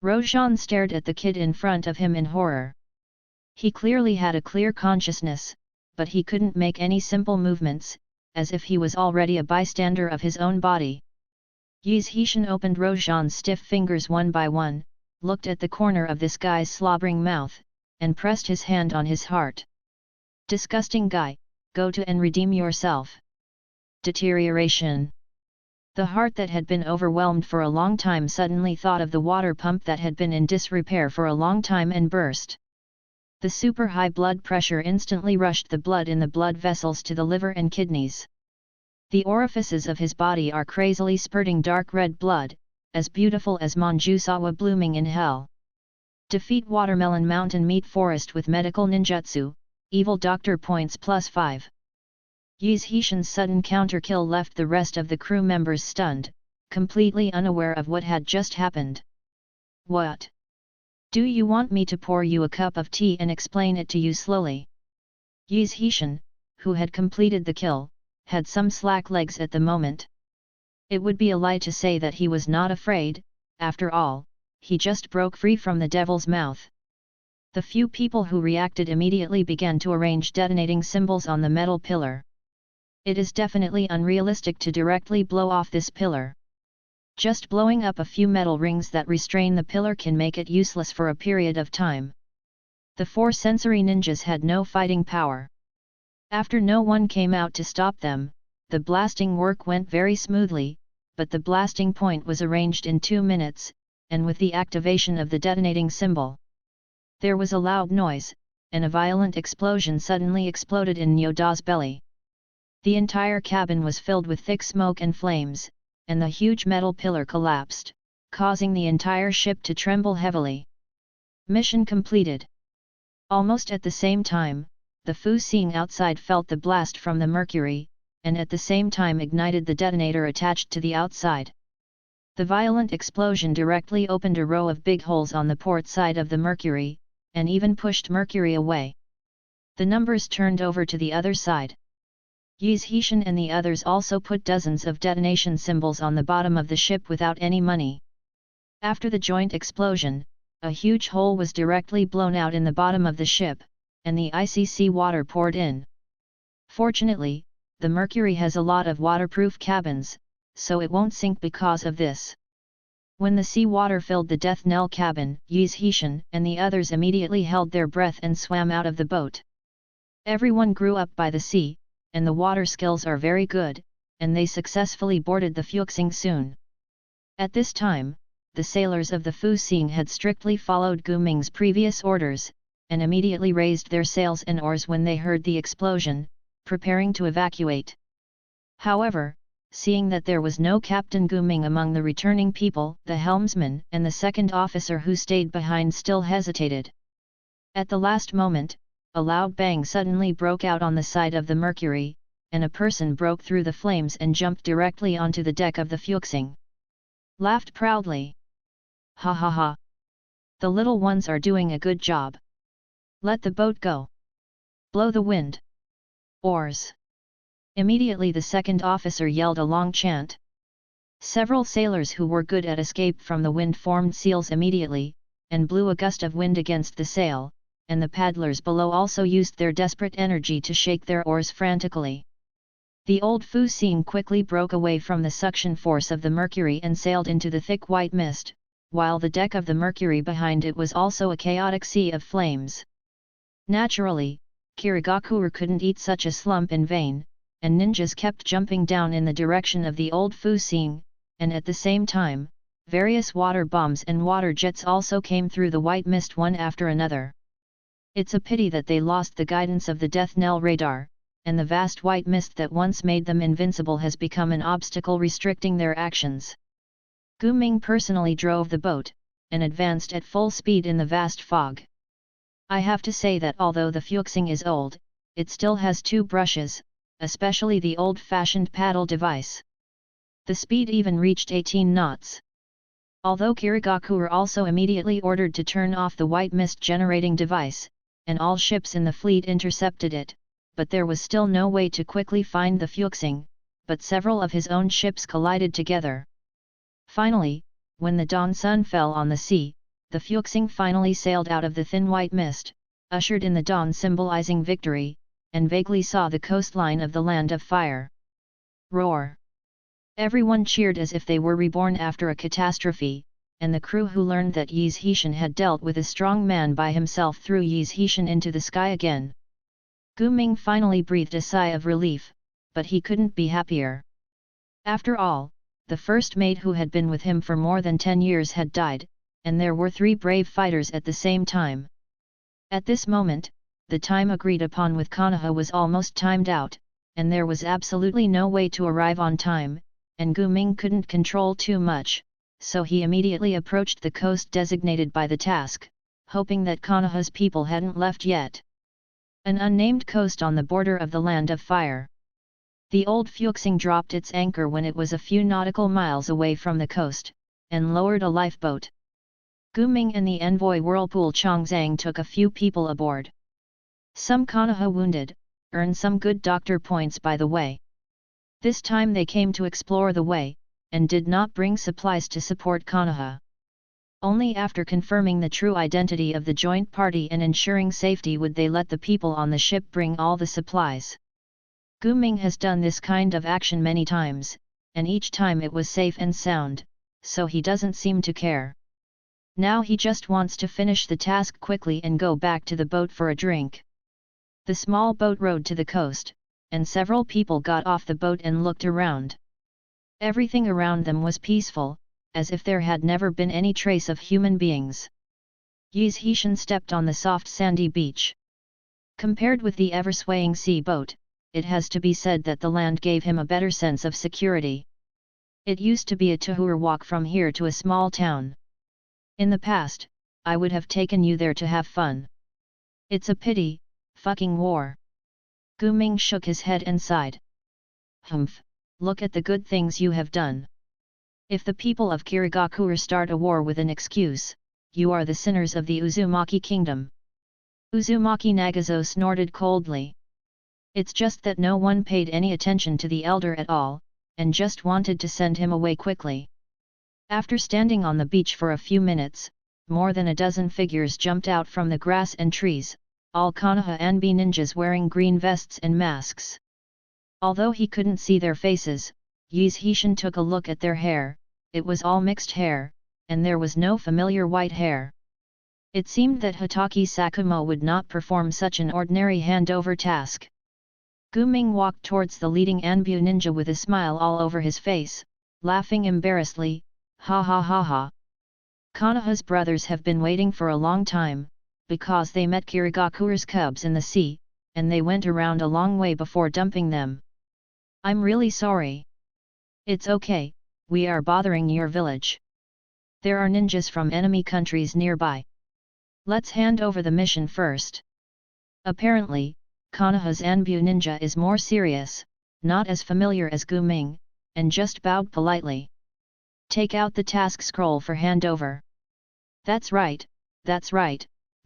Roshan stared at the kid in front of him in horror. He clearly had a clear consciousness, but he couldn't make any simple movements, as if he was already a bystander of his own body. Yi Zhishan opened Roshan's stiff fingers one by one, looked at the corner of this guy's slobbering mouth, and pressed his hand on his heart. Disgusting guy, go to and redeem yourself. Deterioration. The heart that had been overwhelmed for a long time suddenly thought of the water pump that had been in disrepair for a long time and burst. The super high blood pressure instantly rushed the blood in the blood vessels to the liver and kidneys. The orifices of his body are crazily spurting dark red blood, as beautiful as Manjusawa blooming in hell. Defeat Watermelon Mountain Meat Forest with medical ninjutsu, evil doctor points +5. Yi Zhishan's sudden counter-kill left the rest of the crew members stunned, completely unaware of what had just happened. What? Do you want me to pour you a cup of tea and explain it to you slowly? Yi Zhishan, who had completed the kill, had some slack legs at the moment. It would be a lie to say that he was not afraid, after all, he just broke free from the devil's mouth. The few people who reacted immediately began to arrange detonating symbols on the metal pillar. It is definitely unrealistic to directly blow off this pillar. Just blowing up a few metal rings that restrain the pillar can make it useless for a period of time. The 4 sensory ninjas had no fighting power. After no one came out to stop them, the blasting work went very smoothly, but the blasting point was arranged in 2 minutes, and with the activation of the detonating symbol. There was a loud noise, and a violent explosion suddenly exploded in Nyoda's belly. The entire cabin was filled with thick smoke and flames, and the huge metal pillar collapsed, causing the entire ship to tremble heavily. Mission completed. Almost at the same time, the Fu Xing outside felt the blast from the mercury, and at the same time ignited the detonator attached to the outside. The violent explosion directly opened a row of big holes on the port side of the mercury, and even pushed mercury away. The numbers turned over to the other side. Yi Zhishan and the others also put dozens of detonation symbols on the bottom of the ship without any money. After the joint explosion, a huge hole was directly blown out in the bottom of the ship, and the icy sea water poured in. Fortunately, the Mercury has a lot of waterproof cabins, so it won't sink because of this. When the sea water filled the death knell cabin, Yizhishan and the others immediately held their breath and swam out of the boat. Everyone grew up by the sea, and the water skills are very good, and they successfully boarded the Fuxing soon. At this time, the sailors of the Fuxing had strictly followed Gu Ming's previous orders, and immediately raised their sails and oars when they heard the explosion, preparing to evacuate. However, seeing that there was no Captain Gu Ming among the returning people, the helmsman and the second officer who stayed behind still hesitated. At the last moment, a loud bang suddenly broke out on the side of the Mercury, and a person broke through the flames and jumped directly onto the deck of the Fuxing. Laughed proudly. Ha ha ha! The little ones are doing a good job. Let the boat go. Blow the wind. Oars. Immediately the second officer yelled a long chant. Several sailors who were good at escape from the wind formed seals immediately, and blew a gust of wind against the sail, and the paddlers below also used their desperate energy to shake their oars frantically. The old Fuxing quickly broke away from the suction force of the Mercury and sailed into the thick white mist, while the deck of the Mercury behind it was also a chaotic sea of flames. Naturally, Kirigakure couldn't eat such a slump in vain, and ninjas kept jumping down in the direction of the old Fuxing, and at the same time, various water bombs and water jets also came through the white mist one after another. It's a pity that they lost the guidance of the Death Knell radar, and the vast white mist that once made them invincible has become an obstacle restricting their actions. Gu Ming personally drove the boat, and advanced at full speed in the vast fog. I have to say that although the Fuxing is old, it still has two brushes, especially the old-fashioned paddle device. The speed even reached 18 knots. Although Kirigakure also immediately ordered to turn off the white mist generating device, and all ships in the fleet intercepted it, but there was still no way to quickly find the Fuxing, but several of his own ships collided together. Finally, when the dawn sun fell on the sea, the Fuxing finally sailed out of the thin white mist, ushered in the dawn symbolizing victory, and vaguely saw the coastline of the Land of Fire. Roar! Everyone cheered as if they were reborn after a catastrophe, and the crew who learned that Yizhishan had dealt with a strong man by himself threw Yizhishan into the sky again. Gu Ming finally breathed a sigh of relief, but he couldn't be happier. After all, the first mate who had been with him for more than 10 years had died, and there were 3 brave fighters at the same time. At this moment, the time agreed upon with Konoha was almost timed out, and there was absolutely no way to arrive on time, and Gu Ming couldn't control too much, so he immediately approached the coast designated by the task, hoping that Konoha's people hadn't left yet. An unnamed coast on the border of the Land of Fire. The old Fuxing dropped its anchor when it was a few nautical miles away from the coast, and lowered a lifeboat. Gu Ming and the envoy Whirlpool Chongzhang took a few people aboard. Some Konoha wounded, earned some good doctor points by the way. This time they came to explore the way, and did not bring supplies to support Konoha. Only after confirming the true identity of the joint party and ensuring safety would they let the people on the ship bring all the supplies. Gu Ming has done this kind of action many times, and each time it was safe and sound, so he doesn't seem to care. Now he just wants to finish the task quickly and go back to the boat for a drink. The small boat rowed to the coast, and several people got off the boat and looked around. Everything around them was peaceful, as if there had never been any trace of human beings. Yizhishan stepped on the soft sandy beach. Compared with the ever-swaying sea boat, it has to be said that the land gave him a better sense of security. It used to be a 2-hour walk from here to a small town. In the past, I would have taken you there to have fun. It's a pity, fucking war. Gu Ming shook his head and sighed. Humph, look at the good things you have done. If the people of Kirigakure start a war with an excuse, you are the sinners of the Uzumaki kingdom. Uzumaki Nagazo snorted coldly. It's just that no one paid any attention to the elder at all, and just wanted to send him away quickly. After standing on the beach for a few minutes, more than a dozen figures jumped out from the grass and trees, all Konoha and B ninjas wearing green vests and masks. Although he couldn't see their faces, Yi Zhishan took a look at their hair. It was all mixed hair, and there was no familiar white hair. It seemed that Hitaki Sakumo would not perform such an ordinary handover task. Guming walked towards the leading Anbu ninja with a smile all over his face, laughing embarrassedly, ha ha ha ha. Konoha's brothers have been waiting for a long time, because they met Kirigakure's cubs in the sea, and they went around a long way before dumping them. I'm really sorry. It's okay, we are bothering your village. There are ninjas from enemy countries nearby. Let's hand over the mission first. Apparently, Konoha's Anbu ninja is more serious, not as familiar as Guming, and just bowed politely. Take out the task scroll for handover. That's right,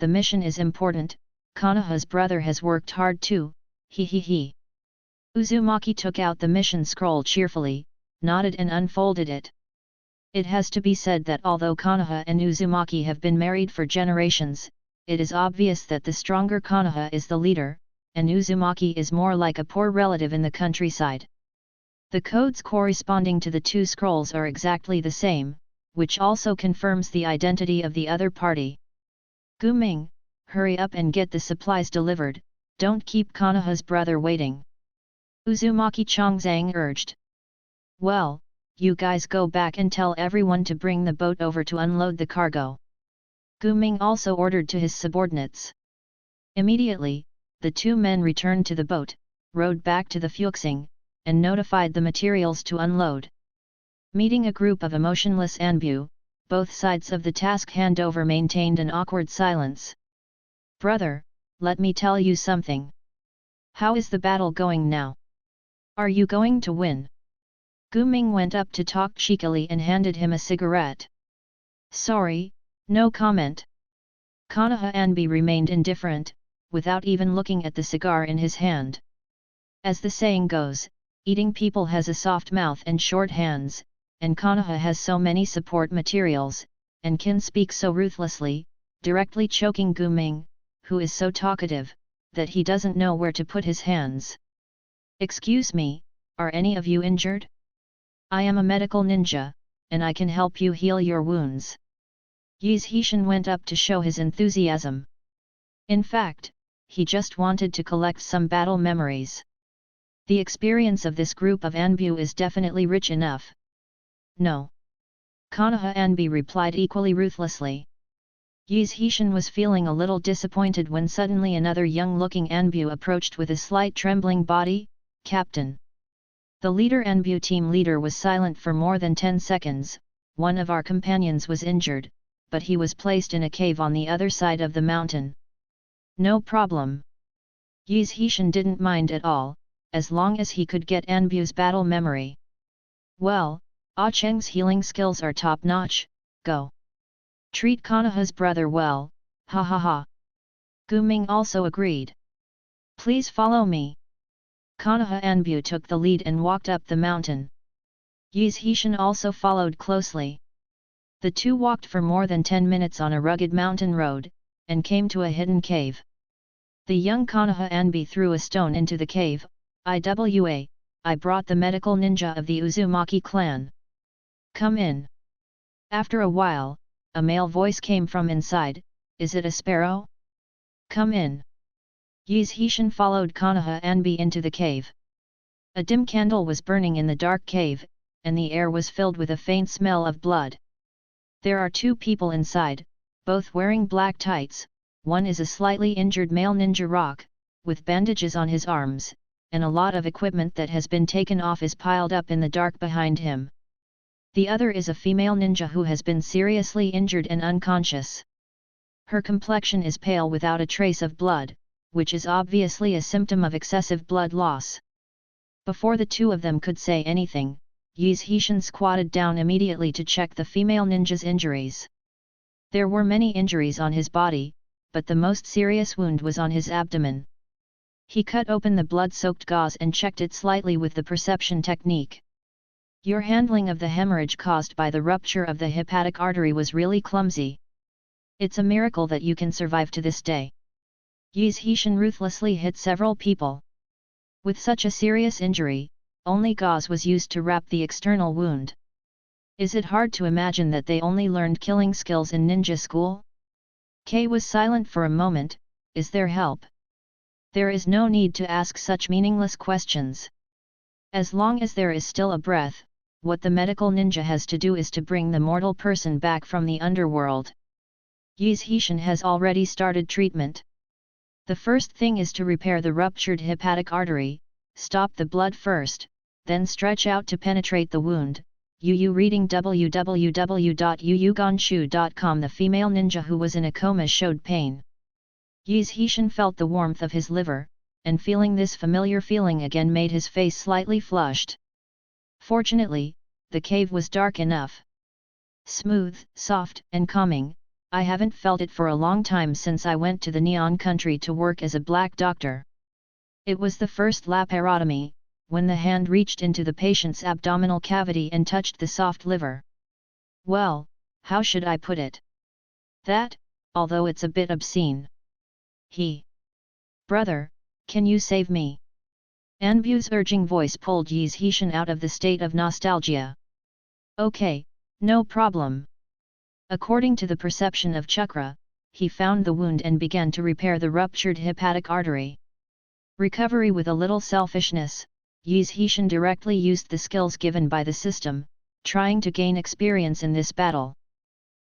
the mission is important, Konoha's brother has worked hard too, he he he. Uzumaki took out the mission scroll cheerfully, nodded and unfolded it. It has to be said that although Konoha and Uzumaki have been married for generations, it is obvious that the stronger Konoha is the leader, and Uzumaki is more like a poor relative in the countryside. The codes corresponding to the two scrolls are exactly the same, which also confirms the identity of the other party. Guming, hurry up and get the supplies delivered, don't keep Konoha's brother waiting. Uzumaki Chongzang urged. Well, you guys go back and tell everyone to bring the boat over to unload the cargo. Guming also ordered to his subordinates. Immediately, the two men returned to the boat, rowed back to the Fuxing, and notified the materials to unload. Meeting a group of emotionless Anbu, both sides of the task handover maintained an awkward silence. Brother, let me tell you something. How is the battle going now? Are you going to win? Guming went up to talk cheekily and handed him a cigarette. Sorry, no comment. Konoha Anbi remained indifferent, without even looking at the cigar in his hand. As the saying goes, eating people has a soft mouth and short hands, and Konoha has so many support materials, and can speak so ruthlessly, directly choking Guming, who is so talkative, that he doesn't know where to put his hands. Excuse me, are any of you injured? I am a medical ninja, and I can help you heal your wounds. Yi Zhishan went up to show his enthusiasm. In fact, he just wanted to collect some battle memories. The experience of this group of Anbu is definitely rich enough. No. Konoha Anbi replied equally ruthlessly. Yi Zhishan was feeling a little disappointed when suddenly another young-looking Anbu approached with a slight trembling body. Captain. The leader Anbu team leader was silent for more than 10 seconds. One of our companions was injured, but he was placed in a cave on the other side of the mountain. No problem. Yi Zhishan didn't mind at all, as long as he could get Anbu's battle memory. Well, Ah Cheng's healing skills are top-notch, go. Treat Konoha's brother well, ha ha ha. Guming also agreed. Please follow me. Konoha Anbu took the lead and walked up the mountain. Yi Zhishan also followed closely. The two walked for more than 10 minutes on a rugged mountain road, and came to a hidden cave. The young Konoha Anbi threw a stone into the cave. I brought the medical ninja of the Uzumaki clan. Come in. After a while, a male voice came from inside, is it a sparrow? Come in. Yi Zhishan followed Konoha Anbi into the cave. A dim candle was burning in the dark cave, and the air was filled with a faint smell of blood. There are two people inside, both wearing black tights. One is a slightly injured male ninja rock, with bandages on his arms, and a lot of equipment that has been taken off is piled up in the dark behind him. The other is a female ninja who has been seriously injured and unconscious. Her complexion is pale without a trace of blood, which is obviously a symptom of excessive blood loss. Before the two of them could say anything, Yi Zhishan squatted down immediately to check the female ninja's injuries. There were many injuries on his body, but the most serious wound was on his abdomen. He cut open the blood-soaked gauze and checked it slightly with the perception technique. Your handling of the hemorrhage caused by the rupture of the hepatic artery was really clumsy. It's a miracle that you can survive to this day. Yi Zhishan ruthlessly hit several people. With such a serious injury, only gauze was used to wrap the external wound. Is it hard to imagine that they only learned killing skills in ninja school? Kay was silent for a moment. Is there help? There is no need to ask such meaningless questions. As long as there is still a breath, what the medical ninja has to do is to bring the mortal person back from the underworld. Yi Zhishan has already started treatment. The first thing is to repair the ruptured hepatic artery, stop the blood first, then stretch out to penetrate the wound. Yu reading www.yuyuganshu.com. The female ninja who was in a coma showed pain. Yi Zhishan felt the warmth of his liver, and feeling this familiar feeling again made his face slightly flushed. Fortunately, the cave was dark enough. Smooth, soft, and calming. I haven't felt it for a long time since I went to the Neon country to work as a black doctor. It was the first laparotomy, when the hand reached into the patient's abdominal cavity and touched the soft liver. Well, how should I put it? That, although it's a bit obscene. Brother, can you save me? Anbu's urging voice pulled Yi Zhishan out of the state of nostalgia. Okay, no problem. According to the perception of chakra, he found the wound and began to repair the ruptured hepatic artery. Recovery with a little selfishness, Yi Zhishan directly used the skills given by the system, trying to gain experience in this battle.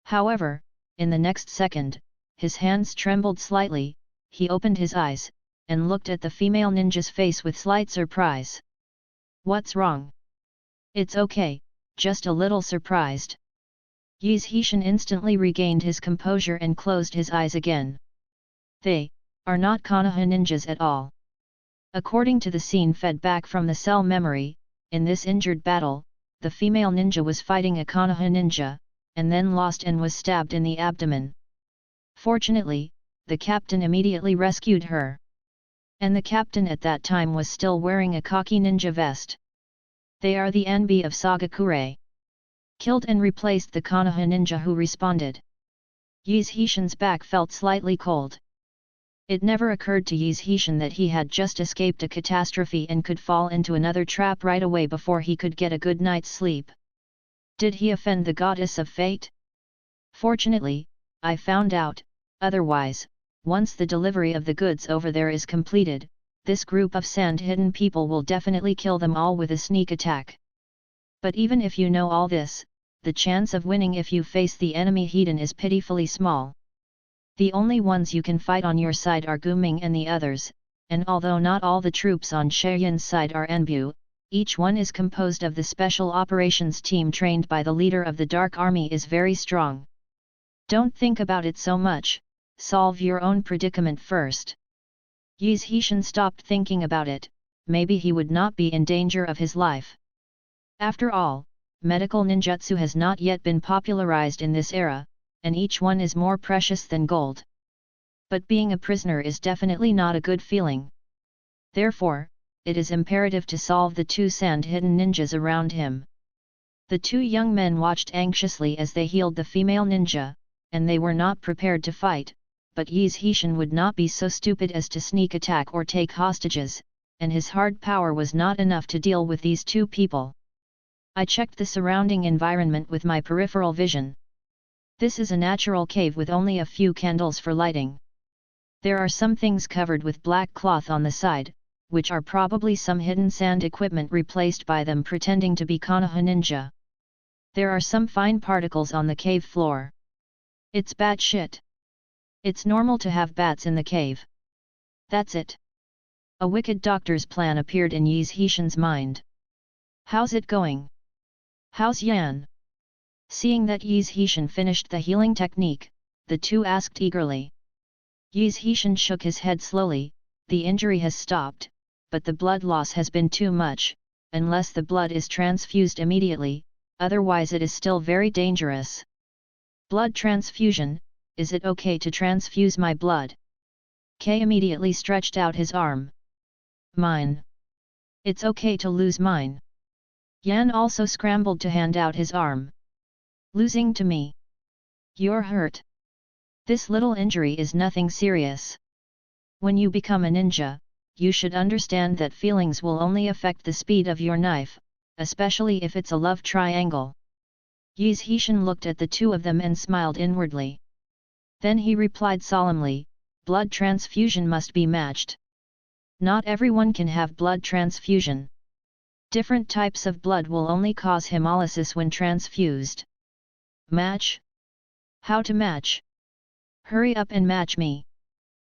However, in the next second, his hands trembled slightly, he opened his eyes, and looked at the female ninja's face with slight surprise. What's wrong? It's okay, just a little surprised. Yi Zhishan instantly regained his composure and closed his eyes again. They are not Konoha ninjas at all. According to the scene fed back from the cell memory, in this injured battle, the female ninja was fighting a Konoha ninja, and then lost and was stabbed in the abdomen. Fortunately, the captain immediately rescued her. And the captain at that time was still wearing a khaki ninja vest. They are the Anbi of Sagakure. Killed and replaced the Konoha ninja who responded. Yi Zhishan's back felt slightly cold. It never occurred to Yi Zhishan that he had just escaped a catastrophe and could fall into another trap right away before he could get a good night's sleep. Did he offend the goddess of fate? Fortunately, I found out, otherwise, once the delivery of the goods over there is completed, this group of sand-hidden people will definitely kill them all with a sneak attack. But even if you know all this, the chance of winning if you face the enemy hidden is pitifully small. The only ones you can fight on your side are Guming and the others, and although not all the troops on Sheryun's side are Anbu, each one is composed of the special operations team trained by the leader of the Dark Army is very strong. Don't think about it so much, solve your own predicament first. Yi Zhishan stopped thinking about it, maybe he would not be in danger of his life. After all, medical ninjutsu has not yet been popularized in this era, and each one is more precious than gold. But being a prisoner is definitely not a good feeling. Therefore, it is imperative to solve the two sand-hidden ninjas around him. The two young men watched anxiously as they healed the female ninja, and they were not prepared to fight, but Yi Zhishan would not be so stupid as to sneak attack or take hostages, and his hard power was not enough to deal with these two people. I checked the surrounding environment with my peripheral vision. This is a natural cave with only a few candles for lighting. There are some things covered with black cloth on the side, which are probably some hidden sand equipment replaced by them pretending to be Konoha ninja. There are some fine particles on the cave floor. It's bat shit. It's normal to have bats in the cave. That's it. A wicked doctor's plan appeared in Yi Zhishan's mind. How's it going? How's Yan? Seeing that Yi Zhishan finished the healing technique, the two asked eagerly. Yi Zhishan shook his head slowly. The injury has stopped, but the blood loss has been too much, unless the blood is transfused immediately, otherwise it is still very dangerous. Blood transfusion, is it okay to transfuse my blood? Kay immediately stretched out his arm. Mine. It's okay to lose mine. Yan also scrambled to hand out his arm. Losing to me. You're hurt. This little injury is nothing serious. When you become a ninja, you should understand that feelings will only affect the speed of your knife, especially if it's a love triangle. Yi Zhishan looked at the two of them and smiled inwardly. Then he replied solemnly, blood transfusion must be matched. Not everyone can have blood transfusion. Different types of blood will only cause hemolysis when transfused. Match? How to match? Hurry up and match me.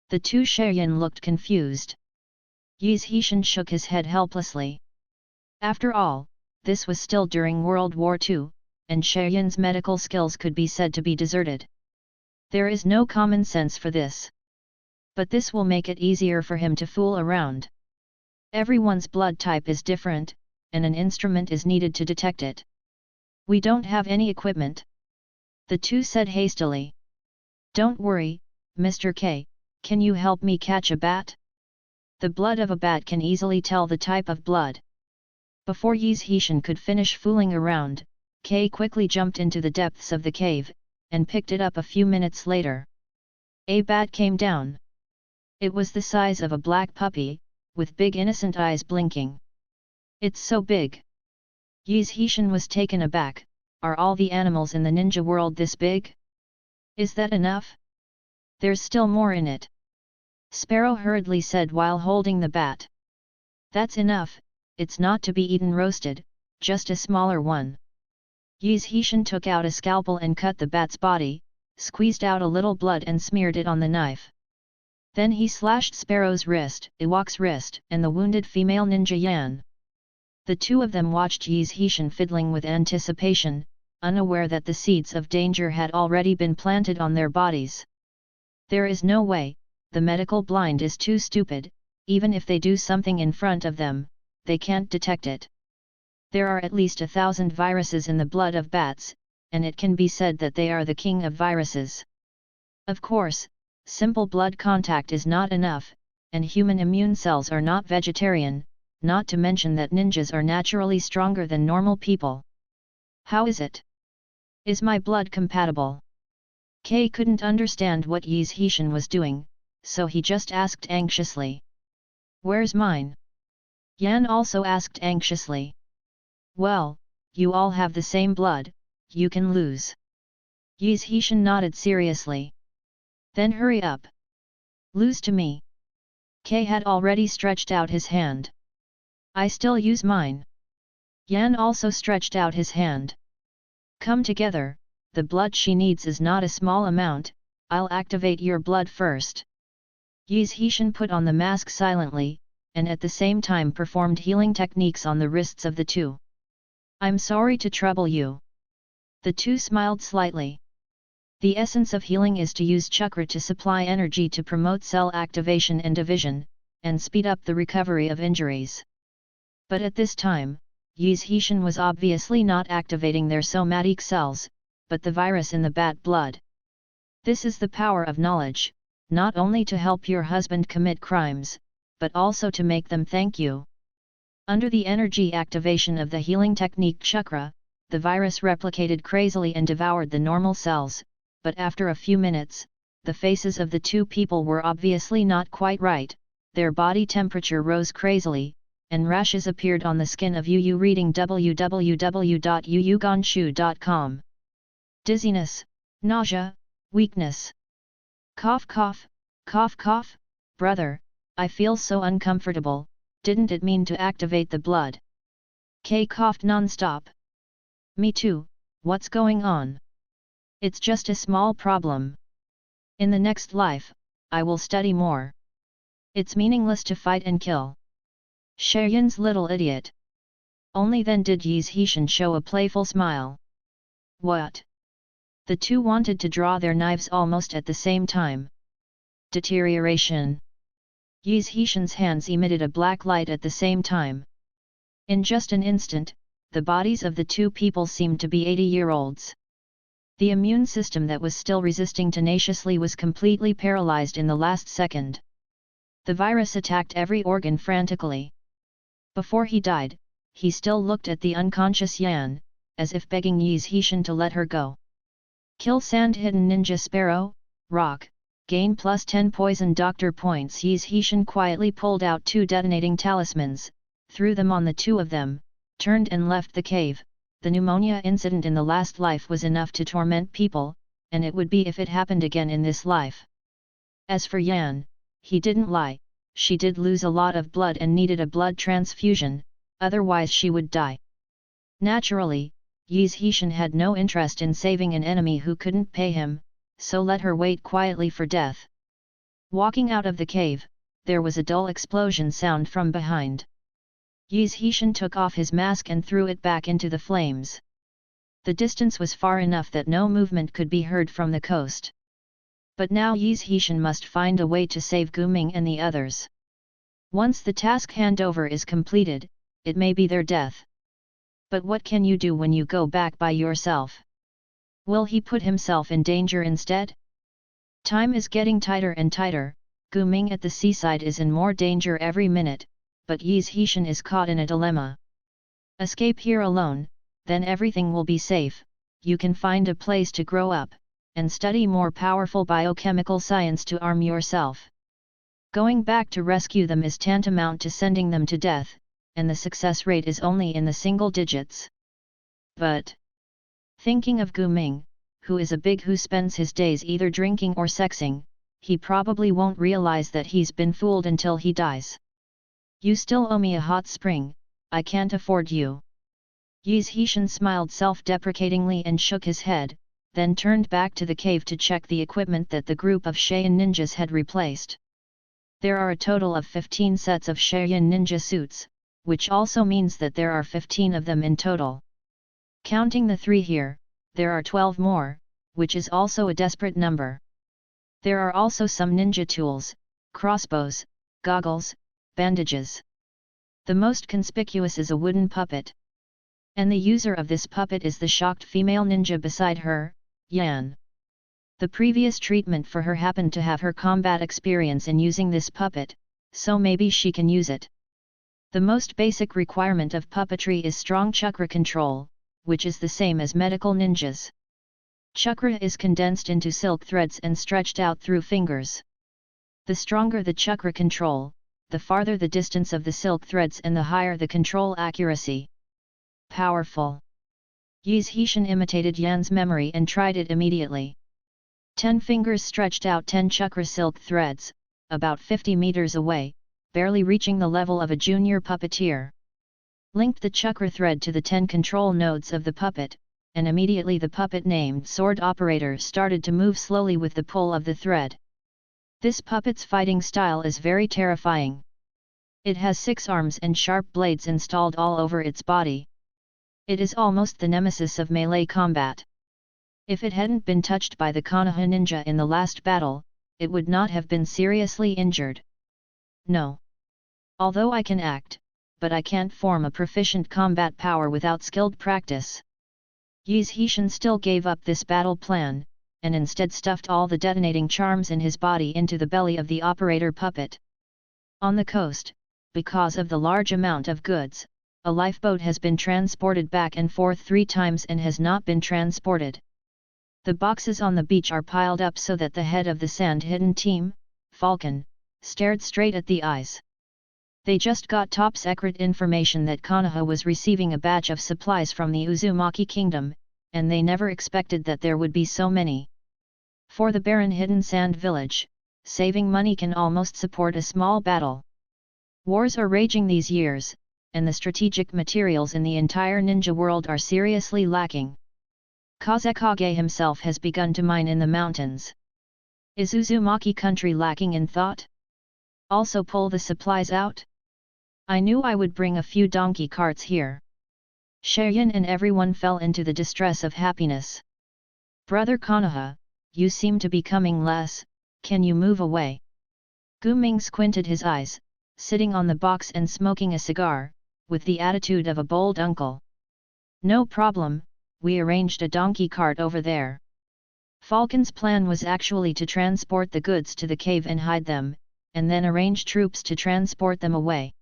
The two Shaoyan looked confused. Yi Zhishan shook his head helplessly. After all, this was still during World War II, and Shaoyan's medical skills could be said to be deserted. There is no common sense for this. But this will make it easier for him to fool around. Everyone's blood type is different, and an instrument is needed to detect it. We don't have any equipment. The two said hastily. Don't worry, Mr. K, can you help me catch a bat? The blood of a bat can easily tell the type of blood. Before Yi Zhishan could finish fooling around, K quickly jumped into the depths of the cave, and picked it up a few minutes later. A bat came down. It was the size of a black puppy, with big innocent eyes blinking. It's so big. Yi Zhishan was taken aback. Are all the animals in the ninja world this big? Is that enough? There's still more in it. Sparrow hurriedly said while holding the bat. That's enough, it's not to be eaten roasted, just a smaller one. Yi Zhishan took out a scalpel and cut the bat's body, squeezed out a little blood and smeared it on the knife. Then he slashed Sparrow's wrist, Iwak's wrist, and the wounded female ninja Yan. The two of them watched Yi Zhishan fiddling with anticipation, unaware that the seeds of danger had already been planted on their bodies. There is no way, the medical blind is too stupid, even if they do something in front of them, they can't detect it. There are at least 1,000 viruses in the blood of bats, and it can be said that they are the king of viruses. Of course, simple blood contact is not enough, and human immune cells are not vegetarian, not to mention that ninjas are naturally stronger than normal people. How is it? Is my blood compatible? Kei couldn't understand what Yi Zhishan was doing, so he just asked anxiously. Where's mine? Yan also asked anxiously. Well, you all have the same blood, you can lose. Yi Zhishan nodded seriously. Then hurry up. Lose to me. Kei had already stretched out his hand. I still use mine. Yan also stretched out his hand. Come together, the blood she needs is not a small amount, I'll activate your blood first. Yi Zhishan put on the mask silently, and at the same time performed healing techniques on the wrists of the two. I'm sorry to trouble you. The two smiled slightly. The essence of healing is to use chakra to supply energy to promote cell activation and division, and speed up the recovery of injuries. But at this time, Yi Zhishan was obviously not activating their somatic cells, but the virus in the bat blood. This is the power of knowledge, not only to help your husband commit crimes, but also to make them thank you. Under the energy activation of the healing technique chakra, the virus replicated crazily and devoured the normal cells, but after a few minutes, the faces of the two people were obviously not quite right, their body temperature rose crazily, and rashes appeared on the skin of Yu reading www.yuyuganshu.com. Dizziness, nausea, weakness. Cough cough, cough cough, brother, I feel so uncomfortable, didn't it mean to activate the blood? Kei coughed non-stop. Me too, what's going on? It's just a small problem. In the next life, I will study more. It's meaningless to fight and kill. Shaoyan's little idiot. Only then did Yi Zhishan show a playful smile. What? The two wanted to draw their knives almost at the same time. Deterioration. Yi Zhishan's hands emitted a black light at the same time. In just an instant, the bodies of the two people seemed to be 80-year-olds. The immune system that was still resisting tenaciously was completely paralyzed in the last second. The virus attacked every organ frantically. Before he died, he still looked at the unconscious Yan, as if begging Yi Zhishan to let her go. Kill Sand-Hidden Ninja Sparrow, rock, gain plus 10 poison doctor points. Yi Zhishan quietly pulled out 2 detonating talismans, threw them on the 2 of them, turned and left the cave. The pneumonia incident in the last life was enough to torment people, and it would be if it happened again in this life. As for Yan, he didn't lie, she did lose a lot of blood and needed a blood transfusion, otherwise she would die. Naturally, Yi Zhishan had no interest in saving an enemy who couldn't pay him, so let her wait quietly for death. Walking out of the cave, there was a dull explosion sound from behind. Yi Zhishan took off his mask and threw it back into the flames. The distance was far enough that no movement could be heard from the coast. But now Yi Zhishan must find a way to save Guming and the others. Once the task handover is completed, it may be their death. But what can you do when you go back by yourself? Will he put himself in danger instead? Time is getting tighter and tighter, Guming at the seaside is in more danger every minute, but Yi Zhishan is caught in a dilemma. Escape here alone, then everything will be safe, you can find a place to grow up, and study more powerful biochemical science to arm yourself. Going back to rescue them is tantamount to sending them to death, and the success rate is only in the single digits. But, thinking of Guming, who is a big who spends his days either drinking or sexing, he probably won't realize that he's been fooled until he dies. You still owe me a hot spring, I can't afford you. Yi Zhishan smiled self-deprecatingly and shook his head, then turned back to the cave to check the equipment that the group of Saiyan ninjas had replaced. There are a total of 15 sets of Saiyan ninja suits, which also means that there are 15 of them in total. Counting the 3 here, there are 12 more, which is also a desperate number. There are also some ninja tools, crossbows, goggles, bandages. The most conspicuous is a wooden puppet. And the user of this puppet is the shocked female ninja beside her, Yan. The previous treatment for her happened to have her combat experience in using this puppet, so maybe she can use it. The most basic requirement of puppetry is strong chakra control, which is the same as medical ninjas. Chakra is condensed into silk threads and stretched out through fingers. The stronger the chakra control, the farther the distance of the silk threads and the higher the control accuracy. Powerful. Yi Zhishan imitated Yan's memory and tried it immediately. 10 fingers stretched out 10 chakra silk threads, about 50 meters away, barely reaching the level of a junior puppeteer. Linked the chakra thread to the 10 control nodes of the puppet, and immediately the puppet named Sword Operator started to move slowly with the pull of the thread. This puppet's fighting style is very terrifying. It has 6 arms and sharp blades installed all over its body. It is almost the nemesis of melee combat. If it hadn't been touched by the Konoha ninja in the last battle, it would not have been seriously injured. No. Although I can act, but I can't form a proficient combat power without skilled practice. Yi Zhishan still gave up this battle plan, and instead stuffed all the detonating charms in his body into the belly of the operator puppet. On the coast, because of the large amount of goods, a lifeboat has been transported back and forth 3 times and has not been transported. The boxes on the beach are piled up so that the head of the sand-hidden team, Falcon, stared straight at the eyes. They just got top secret information that Konoha was receiving a batch of supplies from the Uzumaki kingdom, and they never expected that there would be so many. For the barren hidden sand village, saving money can almost support a small battle. Wars are raging these years, and the strategic materials in the entire ninja world are seriously lacking. Kazekage himself has begun to mine in the mountains. Is Uzumaki country lacking in thought? Also pull the supplies out? I knew I would bring a few donkey carts here. Saiyan and everyone fell into the distress of happiness. Brother Konoha, you seem to be coming less, can you move away? Guming squinted his eyes, sitting on the box and smoking a cigar, with the attitude of a bold uncle. No problem, we arranged a donkey cart over there. Falcon's plan was actually to transport the goods to the cave and hide them, and then arrange troops to transport them away.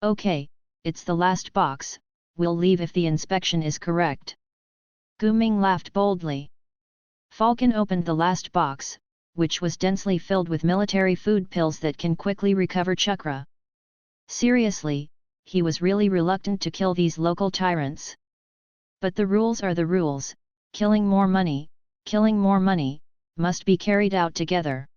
Okay, it's the last box, we'll leave if the inspection is correct. Guming laughed boldly. Falcon opened the last box, which was densely filled with military food pills that can quickly recover chakra. Seriously, he was really reluctant to kill these local tyrants. But the rules are the rules, killing more money, must be carried out together.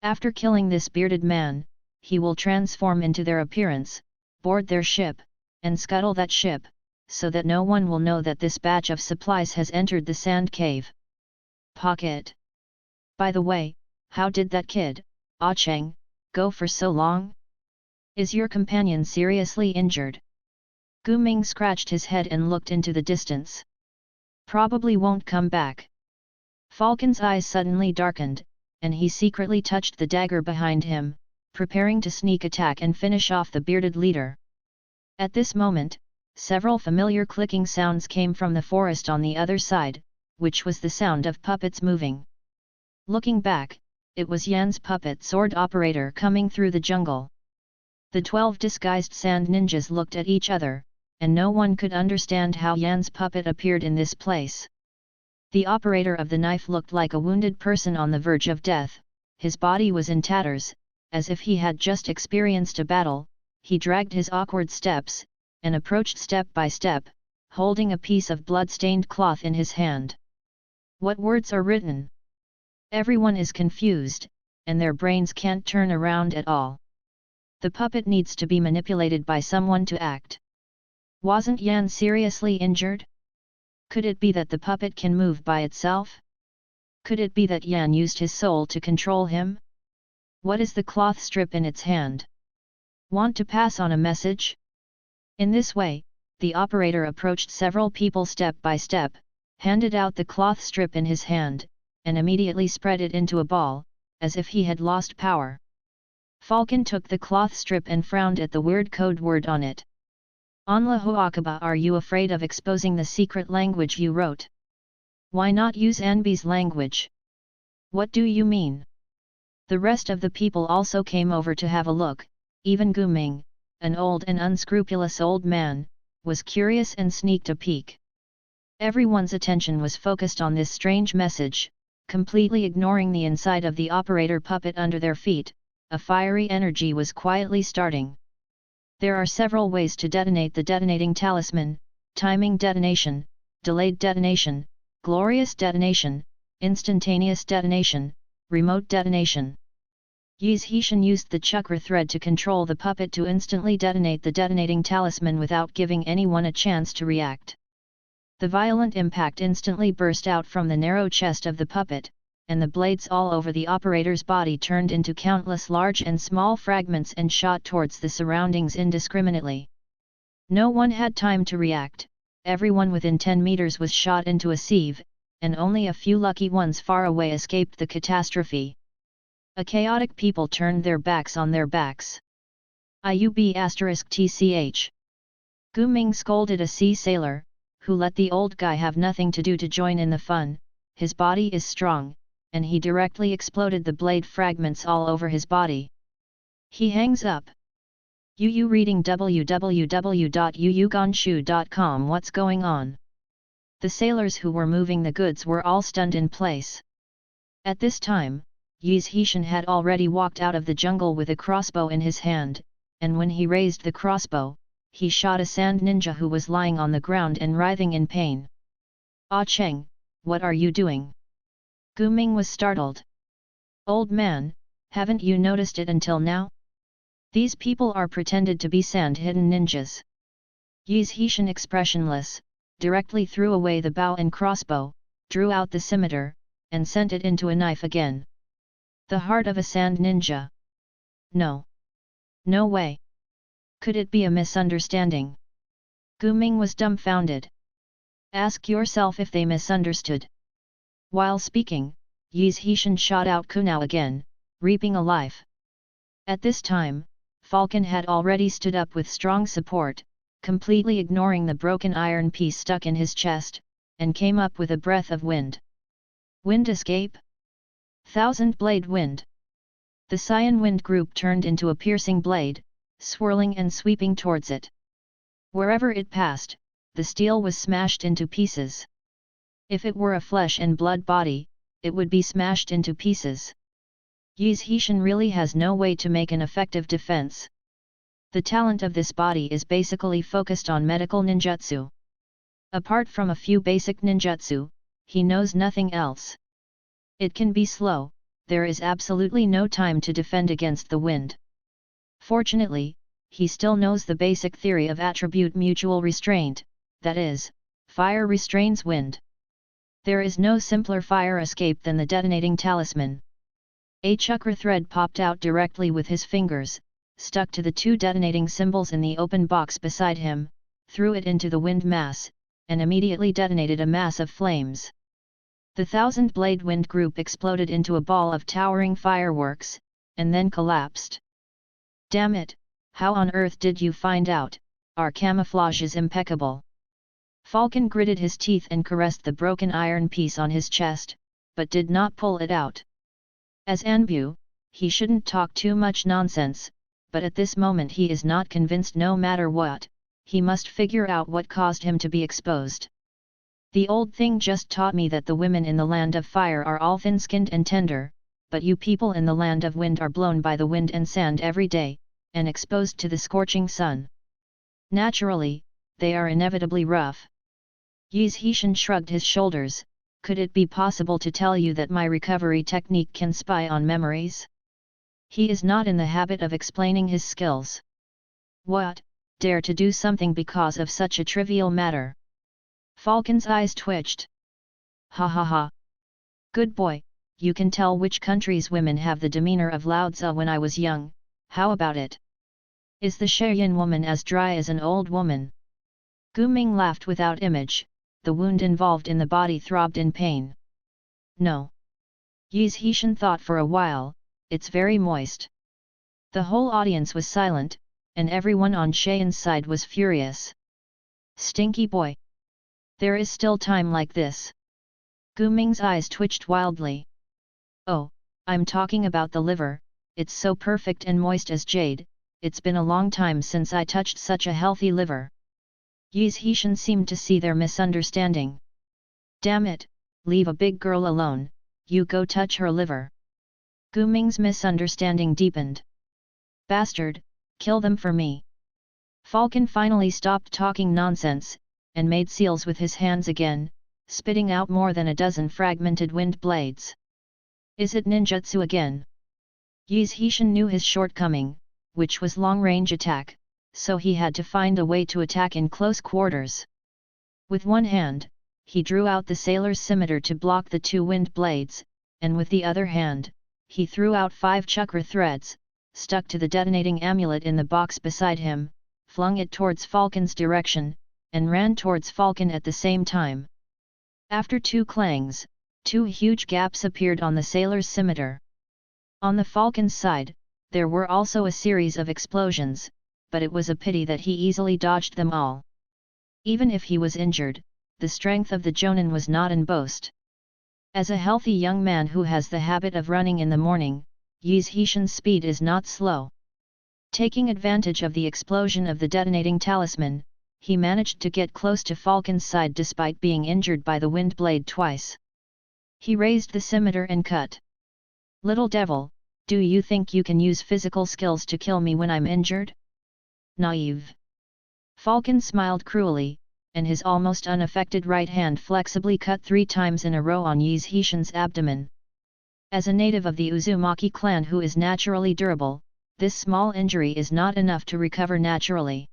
After killing this bearded man, he will transform into their appearance, board their ship, and scuttle that ship, so that no one will know that this batch of supplies has entered the sand cave. Pocket. By the way, how did that kid, Ah Cheng, go for so long? Is your companion seriously injured? Gu Ming scratched his head and looked into the distance. Probably won't come back. Falcon's eyes suddenly darkened, and he secretly touched the dagger behind him, preparing to sneak attack and finish off the bearded leader. At this moment, several familiar clicking sounds came from the forest on the other side, which was the sound of puppets moving. Looking back, it was Yan's puppet sword operator coming through the jungle. The 12 disguised sand ninjas looked at each other, and no one could understand how Yan's puppet appeared in this place. The operator of the knife looked like a wounded person on the verge of death, his body was in tatters, as if he had just experienced a battle. He dragged his awkward steps, and approached step by step, holding a piece of blood-stained cloth in his hand. What words are written? Everyone is confused, and their brains can't turn around at all. The puppet needs to be manipulated by someone to act. Wasn't Yan seriously injured? Could it be that the puppet can move by itself? Could it be that Yan used his soul to control him? What is the cloth strip in its hand? Want to pass on a message? In this way, the operator approached several people step by step, handed out the cloth strip in his hand, and immediately spread it into a ball, as if he had lost power. Falcon took the cloth strip and frowned at the weird code word on it. Anla Hoakaba, are you afraid of exposing the secret language you wrote? Why not use Anbi's language? What do you mean? The rest of the people also came over to have a look, even Gu Ming, an old and unscrupulous old man, was curious and sneaked a peek. Everyone's attention was focused on this strange message, completely ignoring the inside of the operator puppet under their feet. A fiery energy was quietly starting. There are several ways to detonate the detonating talisman: timing detonation, delayed detonation, glorious detonation, instantaneous detonation, remote detonation. Yi's Heshin used the chakra thread to control the puppet to instantly detonate the detonating talisman without giving anyone a chance to react. The violent impact instantly burst out from the narrow chest of the puppet, and the blades all over the operator's body turned into countless large and small fragments and shot towards the surroundings indiscriminately. No one had time to react, everyone within 10 meters was shot into a sieve, and only a few lucky ones far away escaped the catastrophe. A chaotic people turned their backs on their backs. IUB*TCH. Gu Ming scolded a sea sailor, who let the old guy have nothing to do to join in the fun. His body is strong, and he directly exploded the blade fragments all over his body. He hangs up. Yu reading www.yuyugonshu.com. What's going on? The sailors who were moving the goods were all stunned in place. At this time, Yi's Heshin had already walked out of the jungle with a crossbow in his hand, and when he raised the crossbow, he shot a sand ninja who was lying on the ground and writhing in pain. Ah Cheng, what are you doing? Gu Ming was startled. Old man, haven't you noticed it until now? These people are pretended to be sand-hidden ninjas. Yi's Heshin, expressionless, directly threw away the bow and crossbow, drew out the scimitar, and sent it into a knife again. The heart of a sand ninja. No. No way. Could it be a misunderstanding? Gu Ming was dumbfounded. Ask yourself if they misunderstood. While speaking, Yi's Heshin shot out Kunao again, reaping a life. At this time, Falcon had already stood up with strong support, completely ignoring the broken iron piece stuck in his chest, and came up with a breath of wind. Wind escape? Thousand blade wind. The cyan wind group turned into a piercing blade, swirling and sweeping towards it. Wherever it passed, the steel was smashed into pieces. If it were a flesh and blood body, it would be smashed into pieces. Yi's Hishin really has no way to make an effective defense. The talent of this body is basically focused on medical ninjutsu. Apart from a few basic ninjutsu, he knows nothing else. It can be slow, there is absolutely no time to defend against the wind. Fortunately, he still knows the basic theory of attribute mutual restraint, that is, fire restrains wind. There is no simpler fire escape than the detonating talisman. A chakra thread popped out directly with his fingers, stuck to the two detonating symbols in the open box beside him, threw it into the wind mass, and immediately detonated a mass of flames. The thousand-blade wind group exploded into a ball of towering fireworks, and then collapsed. Damn it, how on earth did you find out? Our camouflage is impeccable. Falcon gritted his teeth and caressed the broken iron piece on his chest, but did not pull it out. As Anbu, he shouldn't talk too much nonsense, but at this moment he is not convinced no matter what, he must figure out what caused him to be exposed. The old thing just taught me that the women in the land of fire are all thin-skinned and tender, but you people in the land of wind are blown by the wind and sand every day, and exposed to the scorching sun. Naturally, they are inevitably rough. Yi's Hishin shrugged his shoulders. Could it be possible to tell you that my recovery technique can spy on memories? He is not in the habit of explaining his skills. What, dare to do something because of such a trivial matter? Falcon's eyes twitched. Ha ha ha. Good boy, you can tell which country's women have the demeanor of Lao Tzu when I was young, how about it? Is the Sheyan woman as dry as an old woman? Gu Ming laughed without image. The wound involved in the body throbbed in pain. No. Yi's Hishin thought for a while, it's very moist. The whole audience was silent, and everyone on Sheyan's side was furious. Stinky boy. There is still time like this. Gu Ming's eyes twitched wildly. Oh, I'm talking about the liver, it's so perfect and moist as jade, it's been a long time since I touched such a healthy liver. Yi's Hishin seemed to see their misunderstanding. Damn it, leave a big girl alone, you go touch her liver. Gu Ming's misunderstanding deepened. Bastard, kill them for me. Falcon finally stopped talking nonsense, and made seals with his hands again, spitting out more than a dozen fragmented wind blades. Is it ninjutsu again? Yi's Hishin knew his shortcoming, which was long-range attack, so he had to find a way to attack in close quarters. With one hand, he drew out the sailor's scimitar to block the two wind blades, and with the other hand, he threw out 5 chakra threads, stuck to the detonating amulet in the box beside him, flung it towards Falcon's direction, and ran towards Falcon at the same time. After 2 clangs, 2 huge gaps appeared on the sailor's scimitar. On the Falcon's side, there were also a series of explosions, but it was a pity that he easily dodged them all. Even if he was injured, the strength of the Jonin was not an boast. As a healthy young man who has the habit of running in the morning, Yi's Hishin's speed is not slow. Taking advantage of the explosion of the detonating talisman, he managed to get close to Falcon's side despite being injured by the wind blade twice. He raised the scimitar and cut. Little devil, do you think you can use physical skills to kill me when I'm injured? Naive. Falcon smiled cruelly, and his almost unaffected right hand flexibly cut 3 times in a row on Yi's Hishin's abdomen. As a native of the Uzumaki clan who is naturally durable, this small injury is not enough to recover naturally.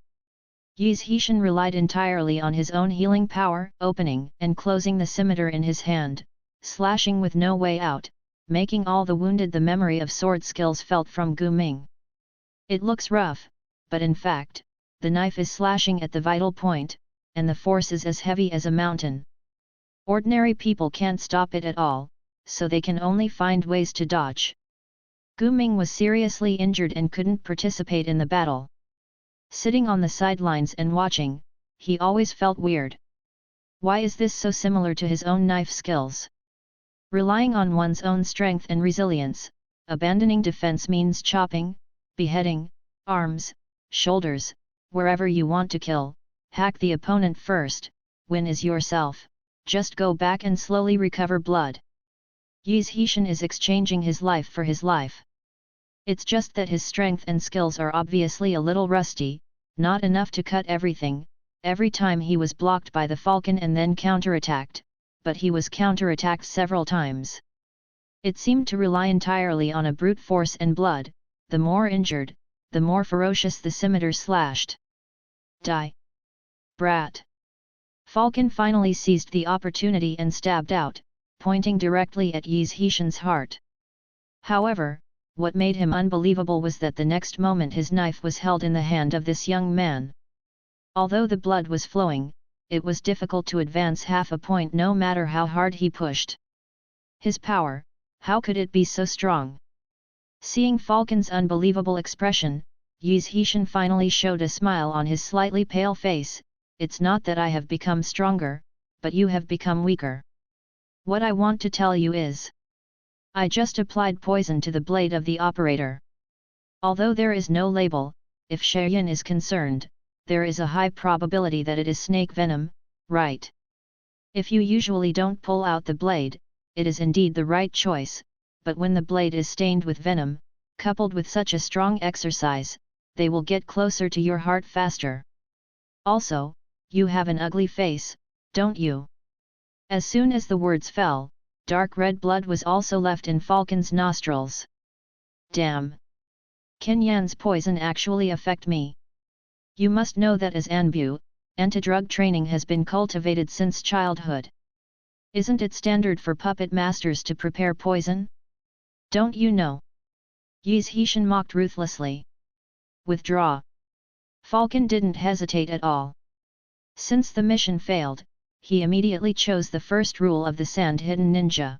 Yi's Hishin relied entirely on his own healing power, opening and closing the scimitar in his hand, slashing with no way out, making all the wounded the memory of sword skills felt from Gu Ming. It looks rough, but in fact, the knife is slashing at the vital point, and the force is as heavy as a mountain. Ordinary people can't stop it at all, so they can only find ways to dodge. Gu Ming was seriously injured and couldn't participate in the battle. Sitting on the sidelines and watching, he always felt weird. Why is this so similar to his own knife skills? Relying on one's own strength and resilience, abandoning defense means chopping, beheading, arms, shoulders, wherever you want to kill, hack the opponent first, win is yourself, just go back and slowly recover blood. Yi Zhishan is exchanging his life for his life. It's just that his strength and skills are obviously a little rusty, not enough to cut everything. Every time he was blocked by the falcon and then counterattacked, but he was counterattacked several times. It seemed to rely entirely on a brute force and blood. The more injured, the more ferocious the scimitar slashed. Die! Brat! Falcon finally seized the opportunity and stabbed out, pointing directly at Yi Zhishan's heart. However, what made him unbelievable was that the next moment his knife was held in the hand of this young man. Although the blood was flowing, it was difficult to advance half a point no matter how hard he pushed. His power, how could it be so strong? Seeing Falcon's unbelievable expression, Yi Zhishan finally showed a smile on his slightly pale face. It's not that I have become stronger, but you have become weaker. What I want to tell you is, I just applied poison to the blade of the operator. Although there is no label, if Shayin is concerned, there is a high probability that it is snake venom, right? If you usually don't pull out the blade, it is indeed the right choice, but when the blade is stained with venom, coupled with such a strong exercise, they will get closer to your heart faster. Also, you have an ugly face, don't you? As soon as the words fell, dark red blood was also left in Falcon's nostrils. Damn! Can Yan's poison actually affect me? You must know that as Anbu, anti-drug training has been cultivated since childhood. Isn't it standard for puppet masters to prepare poison? Don't you know? Yi Zhishan mocked ruthlessly. Withdraw. Falcon didn't hesitate at all. Since the mission failed, he immediately chose the first rule of the Sand-Hidden Ninja.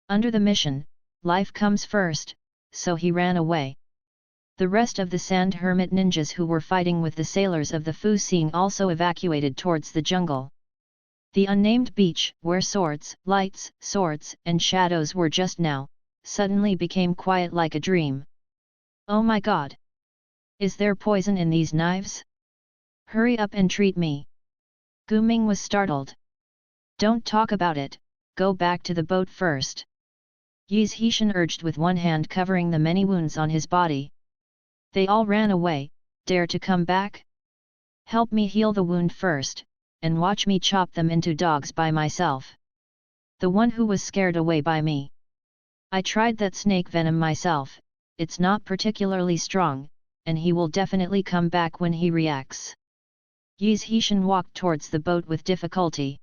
Under the mission, life comes first, so he ran away. The rest of the Sand Hermit ninjas who were fighting with the sailors of the Fu Xing also evacuated towards the jungle. The unnamed beach, where swords, lights, swords, and shadows were just now, suddenly became quiet like a dream. Oh my god! Is there poison in these knives? Hurry up and treat me! Gu Ming was startled. Don't talk about it, go back to the boat first. Yi Zhishan urged with one hand covering the many wounds on his body. They all ran away, dare to come back? Help me heal the wound first, and watch me chop them into dogs by myself. The one who was scared away by me. I tried that snake venom myself, it's not particularly strong, and he will definitely come back when he reacts. Yi Zhishan walked towards the boat with difficulty.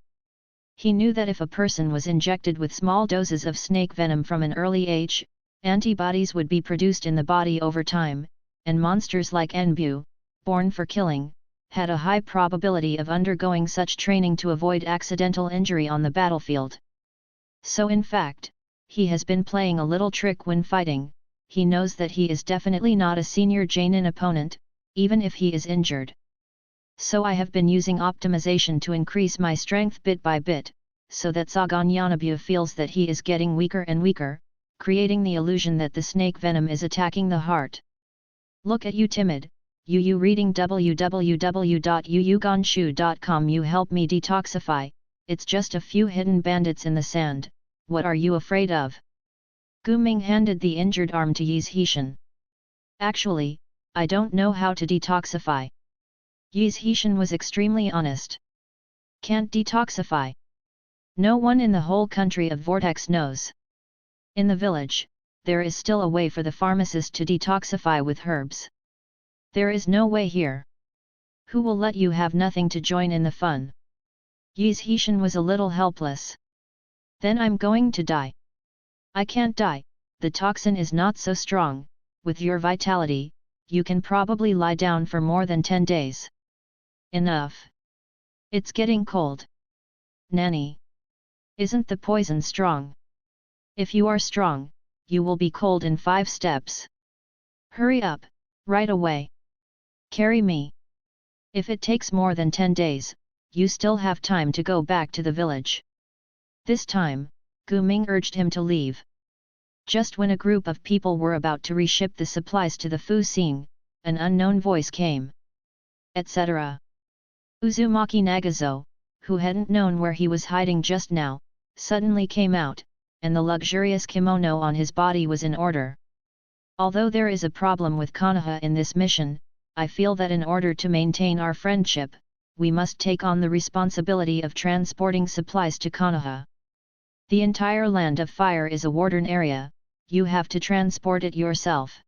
He knew that if a person was injected with small doses of snake venom from an early age, antibodies would be produced in the body over time, and monsters like Anbu, born for killing, had a high probability of undergoing such training to avoid accidental injury on the battlefield. So in fact, he has been playing a little trick when fighting. He knows that he is definitely not a senior Jainin opponent, even if he is injured. So I have been using optimization to increase my strength bit by bit, so that Sagan Yanabu feels that he is getting weaker and weaker, creating the illusion that the snake venom is attacking the heart. Look at you timid, you reading www.yuyuganshu.com. You help me detoxify, it's just a few hidden bandits in the sand, what are you afraid of? Gu Ming handed the injured arm to Yi Zhishan. Actually, I don't know how to detoxify. Yi Zhishan was extremely honest. Can't detoxify. No one in the whole country of Vortex knows. In the village, there is still a way for the pharmacist to detoxify with herbs. There is no way here. Who will let you have nothing to join in the fun? Yi Zhishan was a little helpless. Then I'm going to die. I can't die, the toxin is not so strong, with your vitality, you can probably lie down for more than 10 days. Enough. It's getting cold. Nanny. Isn't the poison strong? If you are strong, you will be cold in 5 steps. Hurry up, right away. Carry me. If it takes more than 10 days, you still have time to go back to the village. This time, Gu Ming urged him to leave. Just when a group of people were about to reship the supplies to the Fu Xing, an unknown voice came. Etc. Uzumaki Nagazo, who hadn't known where he was hiding just now, suddenly came out, and the luxurious kimono on his body was in order. Although there is a problem with Konoha in this mission, I feel that in order to maintain our friendship, we must take on the responsibility of transporting supplies to Konoha. The entire Land of Fire is a warden area, you have to transport it yourself.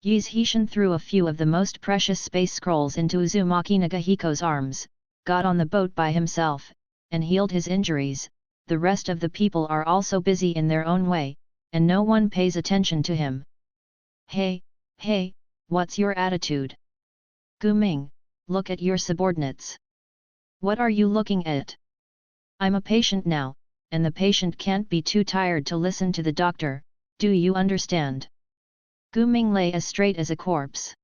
Yi's Hishin threw a few of the most precious space scrolls into Uzumaki Nagahiko's arms, got on the boat by himself, and healed his injuries. The rest of the people are also busy in their own way, and no one pays attention to him. Hey, what's your attitude? Guming, look at your subordinates. What are you looking at? I'm a patient now, and the patient can't be too tired to listen to the doctor, do you understand? Guming lay as straight as a corpse.